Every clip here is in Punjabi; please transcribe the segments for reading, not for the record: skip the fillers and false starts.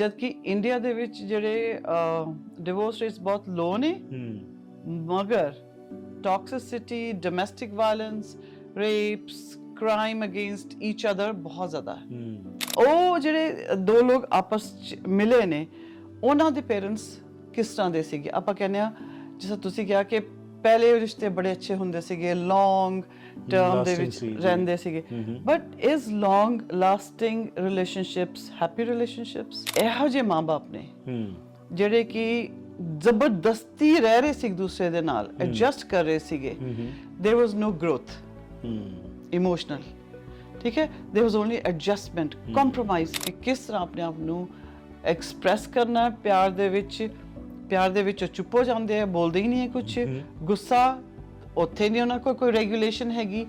ਜਦ ਕਿ ਇੰਡੀਆ ਦੇ ਵਿੱਚ ਜਿਹੜੇ ਡਿਵੋਰਸ ਰੇਟਸ ਬਹੁਤ ਲੋ ਨੇ, ਮਗਰ toxicity, domestic violence, rapes, crime against each other ਬਹੁਤ ਜ਼ਿਆਦਾ ਹੈ। ਉਹ ਜਿਹੜੇ ਦੋ ਲੋਕ ਆਪਸ 'ਚ ਮਿਲੇ ਨੇ, ਉਹਨਾਂ ਦੇ ਪੇਰੈਂਟਸ ਕਿਸ ਤਰ੍ਹਾਂ ਦੇ ਸੀਗੇ? ਆਪਾਂ ਕਹਿੰਦੇ ਹਾਂ, ਜਿਸ ਤਰ੍ਹਾਂ ਤੁਸੀਂ ਕਿਹਾ ਕਿ ਪਹਿਲੇ ਰਿਸ਼ਤੇ ਬੜੇ ਅੱਛੇ ਹੁੰਦੇ ਸੀਗੇ, ਲੌਂਗ ਟਰਮ ਦੇ ਵਿੱਚ ਰਹਿੰਦੇ ਸੀਗੇ, but is long lasting relationships happy relationships? ਇਹੋ ਜਿਹੇ ਮਾਂ-ਬਾਪ ਨੇ ਜਿਹੜੇ ਕਿ ਜ਼ਬਰਦਸਤੀ ਰਹਿ ਰਹੇ ਸੀ ਇੱਕ ਦੂਸਰੇ ਦੇ ਨਾਲ, ਐਡਜਸਟ ਕਰ ਰਹੇ ਸੀਗੇ, ਦੇयर ਵਾਜ਼ ਨੋ ਗਰੋਥ ਇਮੋਸ਼ਨਲ, ਠੀਕ ਹੈ, ਦੇयर ਵਾਜ਼ ਓਨਲੀ ਐਡਜਸਟਮੈਂਟ, ਕੰਪਰੋਮਾਈਜ਼ ਕਿ ਕਿਸ ਤਰ੍ਹਾਂ ਆਪਣੇ ਆਪ ਨੂੰ ਐਕਸਪ੍ਰੈਸ ਕਰਨਾ ਪਿਆਰ ਦੇ ਵਿੱਚ। ਪਿਆਰ ਦੇ ਵਿੱਚ ਚੁੱਪ ਹੋ ਜਾਂਦੇ ਆ, ਬੋਲਦੇ ਹੀ ਨਹੀਂ ਹੈ ਕੁਛ, ਗੁੱਸਾ ਉੱਥੇ ਨਹੀਂ, ਉਹਨਾਂ ਕੋਲ ਕੋਈ ਰੈਗੂਲੇਸ਼ਨ ਹੈਗੀ,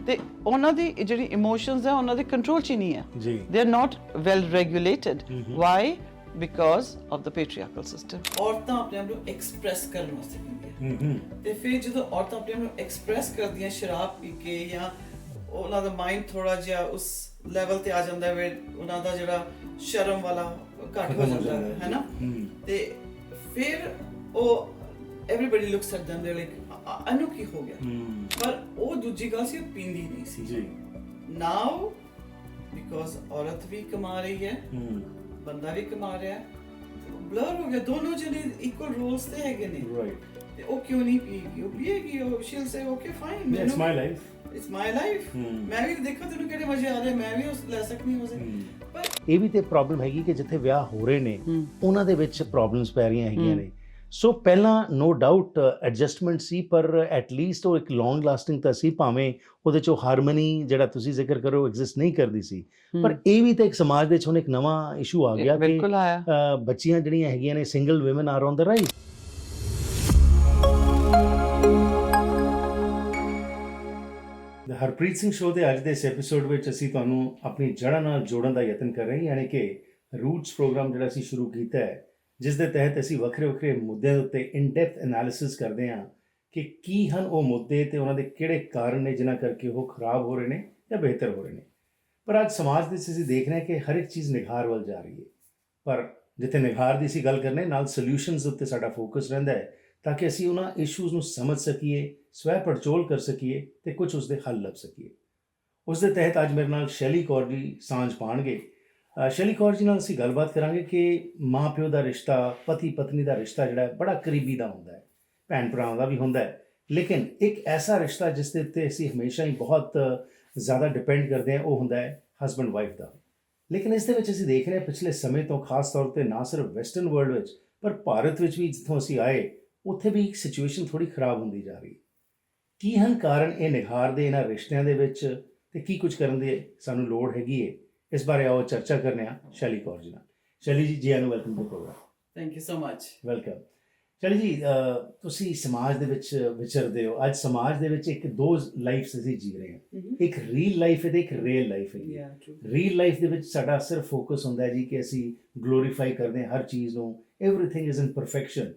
ਤੇ ਉਹਨਾਂ ਦੀ ਜਿਹੜੀ ਇਮੋਸ਼ਨਸ ਹੈ ਉਹਨਾਂ ਦੇ ਕੰਟਰੋਲ 'ਚ ਹੀ ਨਹੀਂ ਹੈ, they are not well regulated. Why? Because of the patriarchal system. ਔਰਤਾਂ ਆਪਣੇ ਆਪ ਨੂੰ ਐਕਸਪ੍ਰੈਸ ਕਰਨ ਵਾਸਤੇ ਕਹਿੰਦੀਆਂ, ਤੇ ਫਿਰ ਜਦੋਂ ਔਰਤਾਂ ਆਪਣੇ ਆਪ ਨੂੰ ਐਕਸਪ੍ਰੈਸ ਕਰਦੀਆਂ ਸ਼ਰਾਬ ਪੀ ਕੇ, ਜਾਂ ਉਹਨਾਂ ਦਾ ਮਾਈਂਡ ਥੋੜਾ ਜਿਹਾ ਉਸ ਲੈਵਲ ਤੇ ਆ ਜਾਂਦਾ ਹੈ, ਉਹਨਾਂ ਦਾ ਜਿਹੜਾ ਸ਼ਰਮ ਵਾਲਾ ਘੱਟ ਹੋ ਜਾਂਦਾ ਹੈ ਨਾ, ਤੇ ਫਿਰ ਉਹ everybody looks at them, they're like Anu ਕੀ ਹੋ ਗਿਆ? ਪਰ ਉਹ ਦੂਜੀ ਗੱਲ ਸੀ, ਉਹ ਪੀਂਦੀ ਨਹੀਂ ਸੀ ਜੀ। ਨਾਓ ਬਿਕਾਜ਼ ਔਰਤ ਵੀ ਕਮਾ ਰਹੀ ਹੈ, ਬੰਦਾ ਵੀ ਕਮਾ ਰਿਹਾ ਹੈ, ਬਲਰ ਹੋ ਗਿਆ, ਦੋਨੋਂ ਜਣੇ ਇਕੁਅਲ ਰੋਲਸ ਤੇ ਹੈਗੇ ਨੇ, ਤੇ ਉਹ ਕਿਉਂ ਨਹੀਂ ਪੀਏਗੀ? ਉਹ ਪੀਏਗੀ, ਉਹ she'll say okay fine, it's my life, it's my life, ਮੈਂ ਵੀ ਦੇਖੋ ਤੈਨੂੰ ਕਿਹੜੇ ਮਜ਼ੇ ਆ ਰਹੇ, ਮੈਂ ਵੀ ਉਸ ਲੈ ਸਕਦੀ ਹਾਂ ਉਸੇ। ਪਰ ਇਹ ਵੀ ਤੇ ਪ੍ਰੋਬਲਮ ਹੈਗੀ ਕਿ ਜਿੱਥੇ ਵਿਆਹ ਹੋ ਰਹੇ ਨੇ ਉਹਨਾਂ ਦੇ ਵਿੱਚ ਪ੍ਰੋਬਲਮਸ ਪੈ ਰਹੀਆਂ ਹੈਗੀਆਂ ਨੇ। ਸੋ ਪਹਿਲਾਂ ਨੋ ਡਾਊਟ ਐਡਜਸਟਮੈਂਟ ਸੀ, ਪਰ ਐਟਲੀਸਟ ਉਹ ਇੱਕ ਲੌਂਗ ਲਾਸਟਿੰਗ ਤਾਂ ਸੀ, ਭਾਵੇਂ ਉਹਦੇ 'ਚੋਂ ਹਾਰਮਨੀ ਜਿਹੜਾ ਤੁਸੀਂ ਜ਼ਿਕਰ ਕਰੋ ਐਗਜ਼ਿਸਟ ਨਹੀਂ ਕਰਦੀ ਸੀ, ਪਰ ਇਹ ਵੀ ਤਾਂ ਇੱਕ ਸਮਾਜ ਦੇ 'ਚ ਹੁਣ ਇੱਕ ਨਵਾਂ ਇਸ਼ੂ ਆ ਗਿਆ ਕਿ ਬੱਚੀਆਂ ਜਿਹੜੀਆਂ ਹੈਗੀਆਂ ਨੇ, single woman are on the right. Harpreet Singh show ਦੇ ਅੱਜ ਦੇ ਇਸ ਐਪੀਸੋਡ ਵਿੱਚ ਅਸੀਂ ਤੁਹਾਨੂੰ ਆਪਣੀ ਜੜ੍ਹਾਂ ਨਾਲ ਜੋੜਨ ਦਾ ਯਤਨ ਕਰ ਰਹੇ ਹਾਂ, ਯਾਨੀ ਕਿ ਰੂਟਸ ਪ੍ਰੋਗਰਾਮ ਜਿਹੜਾ ਅਸੀਂ ਸ਼ੁਰੂ ਕੀਤਾ ਹੈ, ਜਿਸ ਦੇ ਤਹਿਤ ਅਸੀਂ ਵੱਖਰੇ ਵੱਖਰੇ ਮੁੱਦਿਆਂ ਦੇ ਉੱਤੇ ਇਨ ਡੈਪਥ ਐਨਾਲਿਸਿਸ ਕਰਦੇ ਹਾਂ ਕਿ ਕੀ ਹਨ ਉਹ ਮੁੱਦੇ ਤੇ ਉਹਨਾਂ ਦੇ ਕਿਹੜੇ ਕਾਰਨ ਨੇ ਜਿਨ੍ਹਾਂ ਕਰਕੇ ਉਹ ਖਰਾਬ ਹੋ ਰਹੇ ਨੇ ਜਾਂ ਬਿਹਤਰ ਹੋ ਰਹੇ ਨੇ। ਪਰ ਅੱਜ ਸਮਾਜ ਦੇ ਵਿੱਚ ਅਸੀਂ ਦੇਖ ਰਹੇ ਹਾਂ ਕਿ ਹਰ ਇੱਕ ਚੀਜ਼ ਨਿਖਾਰ ਵੱਲ ਜਾ ਰਹੀ ਹੈ, ਪਰ ਜਿੱਥੇ ਨਿਖਾਰ ਦੀ ਅਸੀਂ ਗੱਲ ਕਰਨੇ, ਨਾਲ ਸੋਲਿਊਸ਼ਨਸ ਉੱਤੇ ਸਾਡਾ ਫੋਕਸ ਰਹਿੰਦਾ ਹੈ, ਤਾਂ ਕਿ ਅਸੀਂ ਉਹਨਾਂ ਇਸ਼ੂਜ਼ ਨੂੰ ਸਮਝ ਸਕੀਏ, ਸਵੈ ਪੜਚੋਲ ਕਰ ਸਕੀਏ ਤੇ ਕੁਝ ਉਸ ਦੇ ਹੱਲ ਲੱਭ ਸਕੀਏ। ਉਸ ਦੇ ਤਹਿਤ ਅੱਜ ਮੇਰੇ ਨਾਲ ਸ਼ੈਲੀ ਕੌਰ ਜੀ ਸਾਂਝ ਪਾਉਣਗੇ। ਸ਼ੈਲੀ ਕੌਰ ਜੀ ਨਾਲ ਅਸੀਂ ਗੱਲਬਾਤ ਕਰਾਂਗੇ ਕਿ ਮਾਂ ਪਿਓ ਦਾ ਰਿਸ਼ਤਾ, ਪਤੀ ਪਤਨੀ ਦਾ ਰਿਸ਼ਤਾ ਜਿਹੜਾ ਬੜਾ ਕਰੀਬੀ ਦਾ ਹੁੰਦਾ ਹੈ, ਭੈਣ ਭਰਾਵਾਂ ਦਾ ਵੀ ਹੁੰਦਾ ਹੈ, ਲੇਕਿਨ ਇੱਕ ਐਸਾ ਰਿਸ਼ਤਾ ਜਿਸ ਦੇ ਉੱਤੇ ਅਸੀਂ ਹਮੇਸ਼ਾ ਹੀ ਬਹੁਤ ਜ਼ਿਆਦਾ ਡਿਪੈਂਡ ਕਰਦੇ ਹਾਂ, ਉਹ ਹੁੰਦਾ ਹੈ ਹਸਬੈਂਡ ਵਾਈਫ ਦਾ। ਲੇਕਿਨ ਇਸ ਦੇ ਵਿੱਚ ਅਸੀਂ ਦੇਖ ਰਹੇ ਹਾਂ ਪਿਛਲੇ ਸਮੇਂ ਤੋਂ, ਖਾਸ ਤੌਰ 'ਤੇ ਨਾ ਸਿਰਫ ਵੈਸਟਰਨ ਵਰਲਡ ਵਿੱਚ ਪਰ ਭਾਰਤ ਵਿੱਚ ਵੀ ਜਿੱਥੋਂ ਅਸੀਂ ਆਏ ਉੱਥੇ ਵੀ ਇੱਕ ਸਿਚੁਏਸ਼ਨ ਥੋੜ੍ਹੀ ਖਰਾਬ ਹੁੰਦੀ ਜਾ ਰਹੀ। ਕੀ ਹਨ ਕਾਰਨ ਇਹ ਨਿਖਾਰ ਦੇ ਇਹਨਾਂ ਰਿਸ਼ਤਿਆਂ ਦੇ ਵਿੱਚ, ਤੇ ਕੀ ਕੁਝ ਕਰਨ ਦੀ ਸਾਨੂੰ ਲੋੜ ਹੈਗੀ ਹੈ? ਇਸ ਬਾਰੇ ਆਓ ਚਰਚਾ ਕਰਨੇ ਆ ਸ਼ੈਲੀ ਕੌਰ ਜੀ ਨਾਲ। ਸ਼ੈਲੀ ਜੀ, ਜੀ ਆਇਆਂ ਨੂੰ, welcome to program. Thank you so much. Welcome. Shaili ji, ਤੁਸੀਂ ਸਮਾਜ ਦੇ ਵਿੱਚ ਵਿਚਰਦੇ ਹੋ। ਅੱਜ ਸਮਾਜ ਦੇ ਵਿੱਚ ਇੱਕ ਦੋ ਲਾਈਫਸ ਅਸੀਂ ਜੀ ਰਹੇ ਹਾਂ, ਇੱਕ ਰੀਅਲ ਲਾਈਫ ਹੈ ਤੇ ਇੱਕ ਰੀਅਲ ਲਾਈਫ ਹੈ। ਰੀਅਲ ਲਾਈਫ ਦੇ ਵਿੱਚ ਸਾਡਾ ਸਿਰਫ ਫੋਕਸ ਹੁੰਦਾ ਹੈ ਜੀ ਕਿ ਅਸੀਂ ਗਲੋਰੀਫਾਈ ਕਰਦੇ ਹਾਂ ਹਰ ਚੀਜ਼ ਨੂੰ, everything is in perfection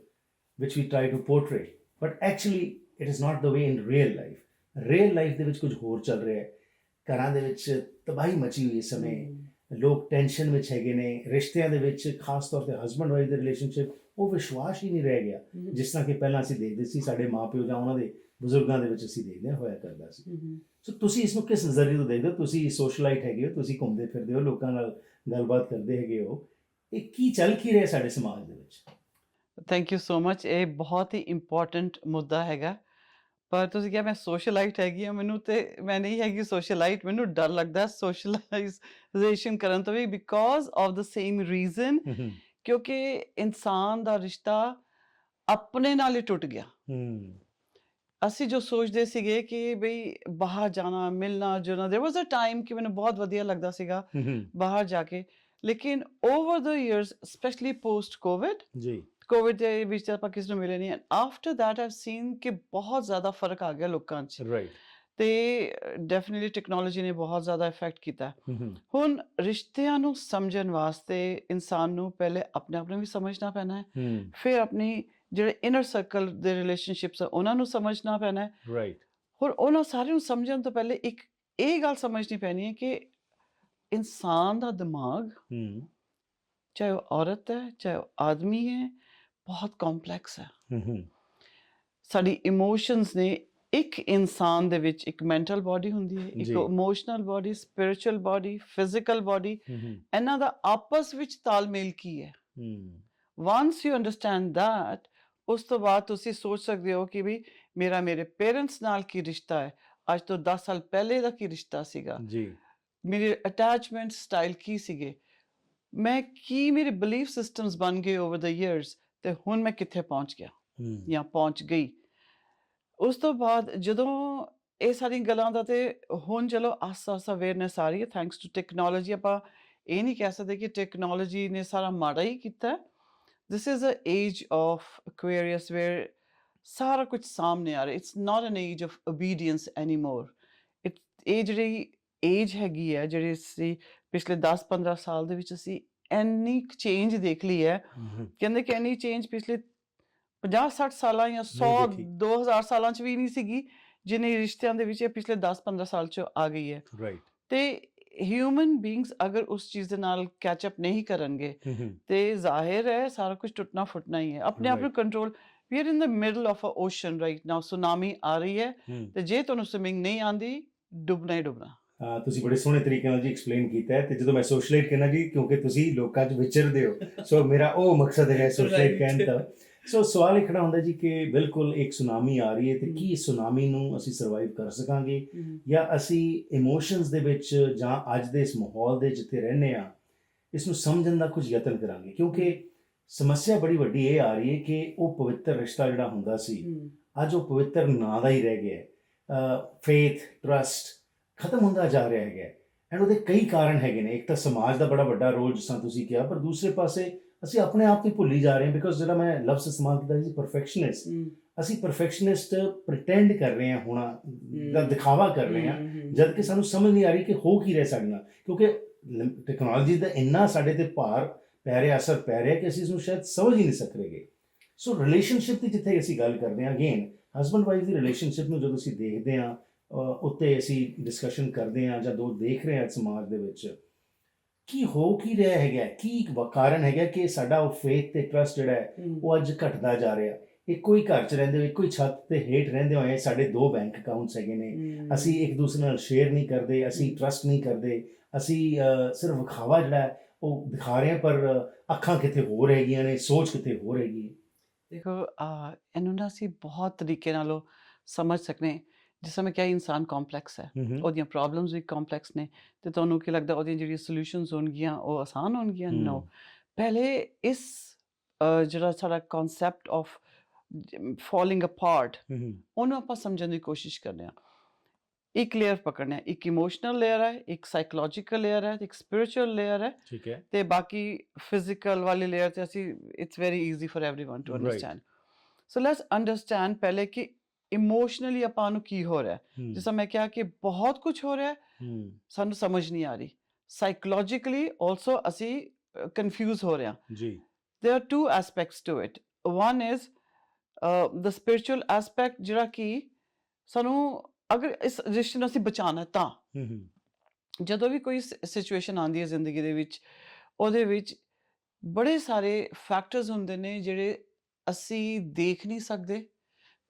which we try to portray, but actually it is not the way in real life. real life ਦੇ ਵਿੱਚ ਕੁਝ ਹੋਰ ਚੱਲ ਰਿਹਾ ਹੈ। ਘਰਾਂ ਦੇ ਵਿੱਚ ਤਬਾਹੀ ਮਚੀ ਹੋਈ ਇਸ ਸਮੇਂ, ਲੋਕ ਟੈਨਸ਼ਨ ਵਿੱਚ ਹੈਗੇ ਨੇ, ਰਿਸ਼ਤਿਆਂ ਦੇ ਵਿੱਚ ਖਾਸ ਤੌਰ 'ਤੇ ਹਸਬੈਂਡ ਵਾਈਫ ਦੇ ਰਿਲੇਸ਼ਨਸ਼ਿਪ, ਉਹ ਵਿਸ਼ਵਾਸ ਹੀ ਨਹੀਂ ਰਹਿ ਗਿਆ ਜਿਸ ਤਰ੍ਹਾਂ ਕਿ ਪਹਿਲਾਂ ਅਸੀਂ ਦੇਖਦੇ ਸੀ, ਸਾਡੇ ਮਾਂ ਪਿਓ ਜਾਂ ਉਹਨਾਂ ਦੇ ਬਜ਼ੁਰਗਾਂ ਦੇ ਵਿੱਚ ਅਸੀਂ ਦੇਖਦੇ ਹੋਇਆ ਕਰਦਾ ਸੀ। ਸੋ ਤੁਸੀਂ ਇਸ ਨੂੰ ਕਿਸ ਨਜ਼ਰੀਏ ਤੋਂ ਦੇਖਦੇ ਹੋ? ਤੁਸੀਂ ਸੋਸ਼ਲਾਈਟ ਹੈਗੇ ਹੋ, ਤੁਸੀਂ ਘੁੰਮਦੇ ਫਿਰਦੇ ਹੋ, ਲੋਕਾਂ ਨਾਲ ਗੱਲਬਾਤ ਕਰਦੇ ਹੈਗੇ ਹੋ, ਇਹ ਕੀ ਚੱਲ ਕੀ ਰਿਹਾ ਸਾਡੇ ਸਮਾਜ ਦੇ ਵਿੱਚ? Thank you so much. ਇਹ ਬਹੁਤ ਹੀ ਇੰਪੋਰਟੈਂਟ ਮੁੱਦਾ ਹੈਗਾ, ਪਰ ਤੁਸੀਂ ਕਿਹਾ ਮੈਂ ਸੋਸ਼ਲਾਈਟ ਹੈਗੀ ਹਾਂ, ਮੈਨੂੰ ਤੇ ਮੈਂ ਨਹੀਂ ਹੈਗੀ ਸੋਸ਼ਲਾਈਟ। ਮੈਨੂੰ ਡਰ ਲੱਗਦਾ ਸੋਸ਼ਲਾਈਜ਼ੇਸ਼ਨ ਕਰਨ ਤੋਂ ਵੀ, because of the same reason, ਕਿਉਂਕਿ ਇਨਸਾਨ ਦਾ ਰਿਸ਼ਤਾ ਆਪਣੇ ਨਾਲ ਹੀ ਟੁੱਟ ਗਿਆ। ਅਸੀਂ ਜੋ ਸੋਚਦੇ ਸੀਗੇ ਕਿ ਬਈ ਬਾਹਰ ਜਾਣਾ, ਮਿਲਣਾ ਜੁਲਣਾ, ਦੇयर ਵਾਜ਼ ਅ ਟਾਈਮ ਕਿ ਮੈਨੂੰ ਬਹੁਤ ਵਧੀਆ ਲੱਗਦਾ ਸੀਗਾ ਬਾਹਰ ਜਾ ਕੇ, ਲੇਕਿਨ ਓਵਰ ਦ ਈਅਰਸ, ਸਪੈਸ਼ਲੀ ਪੋਸਟ ਕੋਵਿਡ ਦੇ ਵਿੱਚ ਆਪਾਂ ਕਿਸੇ ਨੂੰ ਮਿਲੇ ਨਹੀਂ। ਆਫਟਰ ਦੈਟ ਆਈਵ ਸੀਨ ਕਿ ਬਹੁਤ ਜ਼ਿਆਦਾ ਫਰਕ ਆ ਗਿਆ ਲੋਕਾਂ 'ਚ, ਤੇ ਡੈਫੀਨਿਟਲੀ ਟੈਕਨੋਲੋਜੀ ਨੇ ਬਹੁਤ ਜ਼ਿਆਦਾ ਇਫੈਕਟ ਕੀਤਾ। ਹੁਣ ਰਿਸ਼ਤਿਆਂ ਨੂੰ ਸਮਝਣ ਵਾਸਤੇ ਇਨਸਾਨ ਨੂੰ ਪਹਿਲੇ ਆਪਣੇ ਆਪ ਨੂੰ ਵੀ ਸਮਝਣਾ ਪੈਣਾ ਹੈ, ਫਿਰ ਆਪਣੀ ਜਿਹੜੇ ਇਨਰ ਸਰਕਲ ਦੇ ਰਿਲੇਸ਼ਨਸ਼ਿਪਸ ਆ ਉਹਨਾਂ ਨੂੰ ਸਮਝਣਾ ਪੈਣਾ ਹੈ। ਹੁਣ ਉਹਨਾਂ ਸਾਰਿਆਂ ਨੂੰ ਸਮਝਣ ਤੋਂ ਪਹਿਲੇ ਇੱਕ ਇਹ ਗੱਲ ਸਮਝਣੀ ਪੈਣੀ ਹੈ ਕਿ ਇਨਸਾਨ ਦਾ ਦਿਮਾਗ ਚਾਹੇ ਉਹ ਔਰਤ ਹੈ ਚਾਹੇ ਉਹ ਆਦਮੀ ਹੈ, ਬਹੁਤ ਕੰਪਲੈਕਸ ਹੈ। ਸਾਡੀ ਇਮੋਸ਼ਨਸ ਨੇ, ਇੱਕ ਇਨਸਾਨ ਦੇ ਵਿੱਚ ਇੱਕ ਮੈਂਟਲ ਬਾਡੀ ਹੁੰਦੀ ਹੈ, ਇੱਕ emotional body, spiritual body, physical body. ਇਹਨਾਂ ਦਾ ਆਪਸ ਵਿੱਚ ਤਾਲਮੇਲ ਕੀ ਹੈ? ਵਾਂਸ ਯੂ ਅੰਡਰਸਟੈਂਡ ਦੈਟ, ਉਸ ਤੋਂ ਬਾਅਦ ਤੁਸੀਂ ਸੋਚ ਸਕਦੇ ਹੋ ਕਿ ਵੀ ਮੇਰਾ ਮੇਰੇ ਪੇਰੈਂਟਸ ਨਾਲ ਕੀ ਰਿਸ਼ਤਾ ਹੈ, ਅੱਜ ਤੋਂ 10 ਸਾਲ ਪਹਿਲੇ ਦਾ ਕੀ ਰਿਸ਼ਤਾ ਸੀਗਾ, ਮੇਰੇ ਅਟੈਚਮੈਂਟ ਸਟਾਈਲ ਕੀ ਸੀਗੇ, ਮੈਂ ਕੀ ਮੇਰੇ ਬਿਲੀਫ ਸਿਸਟਮਸ ਬਣ ਗਏ ਓਵਰ ਦ ਈਅਰਸ, ਤੇ ਹੁਣ ਮੈਂ ਕਿੱਥੇ ਪਹੁੰਚ ਗਿਆ ਜਾਂ ਪਹੁੰਚ ਗਈ। ਉਸ ਤੋਂ ਬਾਅਦ ਜਦੋਂ ਇਹ ਸਾਰੀਆਂ ਗੱਲਾਂ ਦਾ, ਤੇ ਹੁਣ ਚਲੋ ਆਸਾ ਆਸਾ ਅਵੇਅਰਨੈਸ ਆ ਰਹੀ ਹੈ ਥੈਂਕਸ ਟੂ ਟੈਕਨੋਲੋਜੀ। ਆਪਾਂ ਇਹ ਨਹੀਂ ਕਹਿ ਸਕਦੇ ਕਿ ਟੈਕਨੋਲੋਜੀ ਨੇ ਸਾਰਾ ਮਾੜਾ ਹੀ ਕੀਤਾ। This is a age of Aquarius where ਸਾਰਾ ਕੁਝ ਸਾਹਮਣੇ ਆ ਰਿਹਾ। It's not an age of obedience anymore. ਇਹ ਜਿਹੜੀ ਏਜ ਹੈਗੀ ਹੈ, ਜਿਹੜੀ ਅਸੀਂ ਪਿਛਲੇ 10-15 ਸਾਲ ਦੇ ਵਿੱਚ ਅਸੀਂ ਇੰਨੀ ਚੇਂਜ ਦੇਖ ਲਈ ਹੈ। ਕਹਿੰਦੇ ਕਿ ਇੰਨੀ ਚੇਂਜ ਪਿਛਲੇ 50-60 ਸਾਲਾਂ ਜਾਂ 100-2000 ਸਾਲਾਂ 'ਚ ਵੀ ਨਹੀਂ ਸੀਗੀ, ਜਿੰਨੇ ਰਿਸ਼ਤਿਆਂ ਦੇ ਵਿੱਚ ਇਹ ਪਿਛਲੇ 10-15 ਸਾਲ 'ਚ ਆ ਗਈ ਹੈ। ਤੇ ਹਿਊਮਨ ਬੀਇੰਗਸ ਅਗਰ ਉਸ ਚੀਜ਼ ਦੇ ਨਾਲ ਕੈਚਅਪ ਨਹੀਂ ਕਰਨਗੇ ਤੇ ਜ਼ਾਹਿਰ ਹੈ ਸਾਰਾ ਕੁਝ ਟੁੱਟਣਾ ਫੁੱਟਣਾ ਹੀ ਹੈ। ਆਪਣੇ ਆਪ ਨੂੰ control, we are in the middle of a ocean right now, tsunami ਆ ਰਹੀ ਹੈ, ਤੇ ਜੇ ਤੁਹਾਨੂੰ ਸਵਿਮਿੰਗ ਨਹੀਂ ਆਉਂਦੀ, ਡੁੱਬਣਾ ਹੀ ਡੁੱਬਣਾ। ਤੁਸੀਂ ਬੜੇ ਸੋਹਣੇ ਤਰੀਕੇ ਨਾਲ ਜੀ ਐਕਸਪਲੇਨ ਕੀਤਾ ਹੈ। ਤੇ ਜਦੋਂ ਮੈਂ ਸੋਸ਼ਲਾਈਟ ਕਹਿਣਾ ਜੀ, ਕਿਉਂਕਿ ਤੁਸੀਂ ਲੋਕਾਂ 'ਚ ਵਿਚਰਦੇ ਹੋ, ਸੋ ਮੇਰਾ ਉਹ ਮਕਸਦ ਹੈ ਸੋਸ਼ਲਾਈਟ ਕਹਿਣ ਦਾ। ਸੋ ਸਵਾਲ ਇਹ ਖੜਾ ਹੁੰਦਾ ਜੀ ਕਿ ਬਿਲਕੁਲ ਇੱਕ ਸੁਨਾਮੀ ਆ ਰਹੀ ਹੈ, ਤੇ ਕੀ ਇਸ ਸੁਨਾਮੀ ਨੂੰ ਅਸੀਂ ਸਰਵਾਈਵ ਕਰ ਸਕਾਂਗੇ, ਜਾਂ ਅਸੀਂ ਇਮੋਸ਼ਨਸ ਦੇ ਵਿੱਚ ਜਾਂ ਅੱਜ ਦੇ ਇਸ ਮਾਹੌਲ ਦੇ ਜਿੱਥੇ ਰਹਿੰਦੇ ਹਾਂ ਇਸ ਨੂੰ ਸਮਝਣ ਦਾ ਕੁਝ ਯਤਨ ਕਰਾਂਗੇ? ਕਿਉਂਕਿ ਸਮੱਸਿਆ ਬੜੀ ਵੱਡੀ ਇਹ ਆ ਰਹੀ ਹੈ ਕਿ ਉਹ ਪਵਿੱਤਰ ਰਿਸ਼ਤਾ ਜਿਹੜਾ ਹੁੰਦਾ ਸੀ, ਅੱਜ ਉਹ ਪਵਿੱਤਰ ਨਾਂ ਦਾ ਹੀ ਰਹਿ ਗਿਆ। ਫੇਥ, ਟਰਸਟ ਖਤਮ ਹੁੰਦਾ ਜਾ ਰਿਹਾ ਹੈਗਾ। ਐਂਡ ਉਹਦੇ ਕਈ ਕਾਰਨ ਹੈਗੇ ਨੇ। ਇੱਕ ਤਾਂ ਸਮਾਜ ਦਾ ਬੜਾ ਵੱਡਾ ਰੋਲ, ਜਿਸ ਤਰ੍ਹਾਂ ਤੁਸੀਂ ਕਿਹਾ, ਪਰ ਦੂਸਰੇ ਪਾਸੇ ਅਸੀਂ ਆਪਣੇ ਆਪ ਨੂੰ ਭੁੱਲੀ ਜਾ ਰਹੇ ਹਾਂ। ਬਿਕੋਜ਼ ਜਿਹੜਾ ਮੈਂ ਲਫ਼ਜ਼ ਇਸਤੇਮਾਲ ਕੀਤਾ ਸੀ ਪਰਫੈਕਸ਼ਨਿਸਟ, ਅਸੀਂ ਪਰਫੈਕਸ਼ਨਿਸਟ ਪ੍ਰੀਟੈਂਡ ਕਰ ਰਹੇ ਹਾਂ, ਹੋਣਾ ਦਾ ਦਿਖਾਵਾ ਕਰ ਰਹੇ ਹਾਂ, ਜਦ ਕਿ ਸਾਨੂੰ ਸਮਝ ਨਹੀਂ ਆ ਰਹੀ ਕਿ ਹੋ ਕੀ ਰਿਹਾ ਸਾਡੇ ਨਾਲ। ਕਿਉਂਕਿ ਟੈਕਨੋਲੋਜੀ ਦਾ ਇੰਨਾ ਸਾਡੇ ਤੇ ਭਾਰ ਪੈ ਰਿਹਾ, ਅਸਰ ਪੈ ਰਿਹਾ ਕਿ ਅਸੀਂ ਇਸਨੂੰ ਸ਼ਾਇਦ ਸਮਝ ਹੀ ਨਹੀਂ ਸਕ ਰਹੇਗੇ। ਸੋ ਰਿਲੇਸ਼ਨਸ਼ਿਪ ਦੀ ਜਿੱਥੇ ਅਸੀਂ ਗੱਲ ਕਰਦੇ ਹਾਂ, ਅਗੇਨ ਹਸਬੈਂਡ ਵਾਈਫ ਦੀ ਰਿਲੇਸ਼ਨਸ਼ਿਪ ਨੂੰ ਜਦੋਂ ਅਸੀਂ ਦੇਖਦੇ ਹਾਂ, ਉੱਤੇ ਅਸੀਂ ਡਿਸਕਸ਼ਨ ਕਰਦੇ ਹਾਂ ਜਾਂ ਦੋ ਦੇਖ ਰਹੇ ਹਾਂ ਸਮਾਜ ਦੇ ਵਿੱਚ ਕੀ ਹੋ ਕੀ ਰਿਹਾ ਹੈਗਾ, ਕੀ ਕਾਰਨ ਹੈਗਾ ਕਿ ਸਾਡਾ ਉਹ ਫੇਥ ਤੇ ਟਰਸਟ ਜਿਹੜਾ ਹੈ ਉਹ ਅੱਜ ਘਟਦਾ ਜਾ ਰਿਹਾ। ਇੱਕੋ ਹੀ ਘਰ 'ਚ ਰਹਿੰਦੇ ਹੋਏ, ਇੱਕੋ ਹੀ ਛੱਤ ਤੇ ਹੇਠ ਰਹਿੰਦੇ ਹੋਏ ਸਾਡੇ 2 ਬੈਂਕ ਅਕਾਊਂਟਸ ਹੈਗੇ ਨੇ, ਅਸੀਂ ਇੱਕ ਦੂਸਰੇ ਨਾਲ ਸ਼ੇਅਰ ਨਹੀਂ ਕਰਦੇ, ਅਸੀਂ ਟਰਸਟ ਨਹੀਂ ਕਰਦੇ, ਅਸੀਂ ਸਿਰਫ ਵਿਖਾਵਾ ਜਿਹੜਾ ਉਹ ਦਿਖਾ ਰਹੇ ਹਾਂ, ਪਰ ਅੱਖਾਂ ਕਿਤੇ ਹੋਰ ਹੈਗੀਆਂ ਨੇ, ਸੋਚ ਕਿਤੇ ਹੋਰ ਹੈਗੀ ਹੈ। ਦੇਖੋ ਇਹਨੂੰ ਨਾ ਅਸੀਂ ਬਹੁਤ ਤਰੀਕੇ ਨਾਲ ਸਮਝ ਸਕਦੇ। ਜਿਸ ਤਰ੍ਹਾਂ ਮੈਂ ਕਿਹਾ, ਇਨਸਾਨ ਕੰਪਲੈਕਸ ਹੈ, ਉਹਦੀਆਂ ਪ੍ਰੋਬਲਮਸ ਵੀ ਕੰਪਲੈਕਸ ਨੇ, ਤੇ ਤੁਹਾਨੂੰ ਕੀ ਲੱਗਦਾ ਉਹਦੀਆਂ ਜਿਹੜੀਆਂ ਸੋਲੂਸ਼ਨਸ ਹੋਣਗੀਆਂ ਉਹ ਆਸਾਨ ਹੋਣਗੀਆਂ? ਨੋ। ਪਹਿਲੇ ਇਸ ਜਿਹੜਾ ਸਾਡਾ ਕਨਸੈਪਟ ਆਫ ਫਾਲਿੰਗ ਅਪਾਰਟ, ਉਹਨੂੰ ਆਪਾਂ ਸਮਝਣ ਦੀ ਕੋਸ਼ਿਸ਼ ਕਰਦੇ ਹਾਂ। ਇੱਕ ਲੇਅਰ ਪਕੜਨਾ, ਇੱਕ ਇਮੋਸ਼ਨਲ ਲੇਅਰ ਹੈ, ਇੱਕ ਸਾਈਕੋਲੋਜੀਕਲ ਲੇਅਰ ਹੈ, ਇੱਕ ਸਪਿਰਿਚੁਅਲ ਲੇਅਰ ਹੈ, ਠੀਕ ਹੈ, ਤੇ ਬਾਕੀ ਫਿਜ਼ੀਕਲ ਵਾਲੀ ਲੇਅਰ ਤੇ ਅਸੀਂ it's very easy for everyone to understand. So let's understand ਪਹਿਲੇ ਕਿ ਇਮੋਸ਼ਨਲੀ ਆਪਾਂ ਨੂੰ ਕੀ ਹੋ ਰਿਹਾ। ਜਿਸ ਤਰ੍ਹਾਂ ਮੈਂ ਕਿਹਾ ਕਿ ਬਹੁਤ ਕੁਝ ਹੋ ਰਿਹਾ, ਸਾਨੂੰ ਸਮਝ ਨਹੀਂ ਆ ਰਹੀ। ਸਾਈਕੋਲੋਜੀਕਲੀ ਆਲਸੋ ਅਸੀਂ ਕਨਫਿਊਜ਼ ਹੋ ਰਹੇ ਹਾਂ ਜੀ। There are 2 aspects to it. One is the spiritual aspect, ਜਿਹੜਾ ਕਿ ਸਾਨੂੰ ਅਗਰ ਇਸ ਰਿਸ਼ਤੇ ਨੂੰ ਅਸੀਂ ਬਚਾਉਣਾ ਤਾਂ ਜਦੋਂ ਵੀ ਕੋਈ ਸਿਚੁਏਸ਼ਨ ਆਉਂਦੀ ਹੈ ਜ਼ਿੰਦਗੀ ਦੇ ਵਿੱਚ, ਉਹਦੇ ਵਿੱਚ ਬੜੇ ਸਾਰੇ ਫੈਕਟਰਸ ਹੁੰਦੇ ਨੇ ਜਿਹੜੇ ਅਸੀਂ ਦੇਖ ਨਹੀਂ ਸਕਦੇ,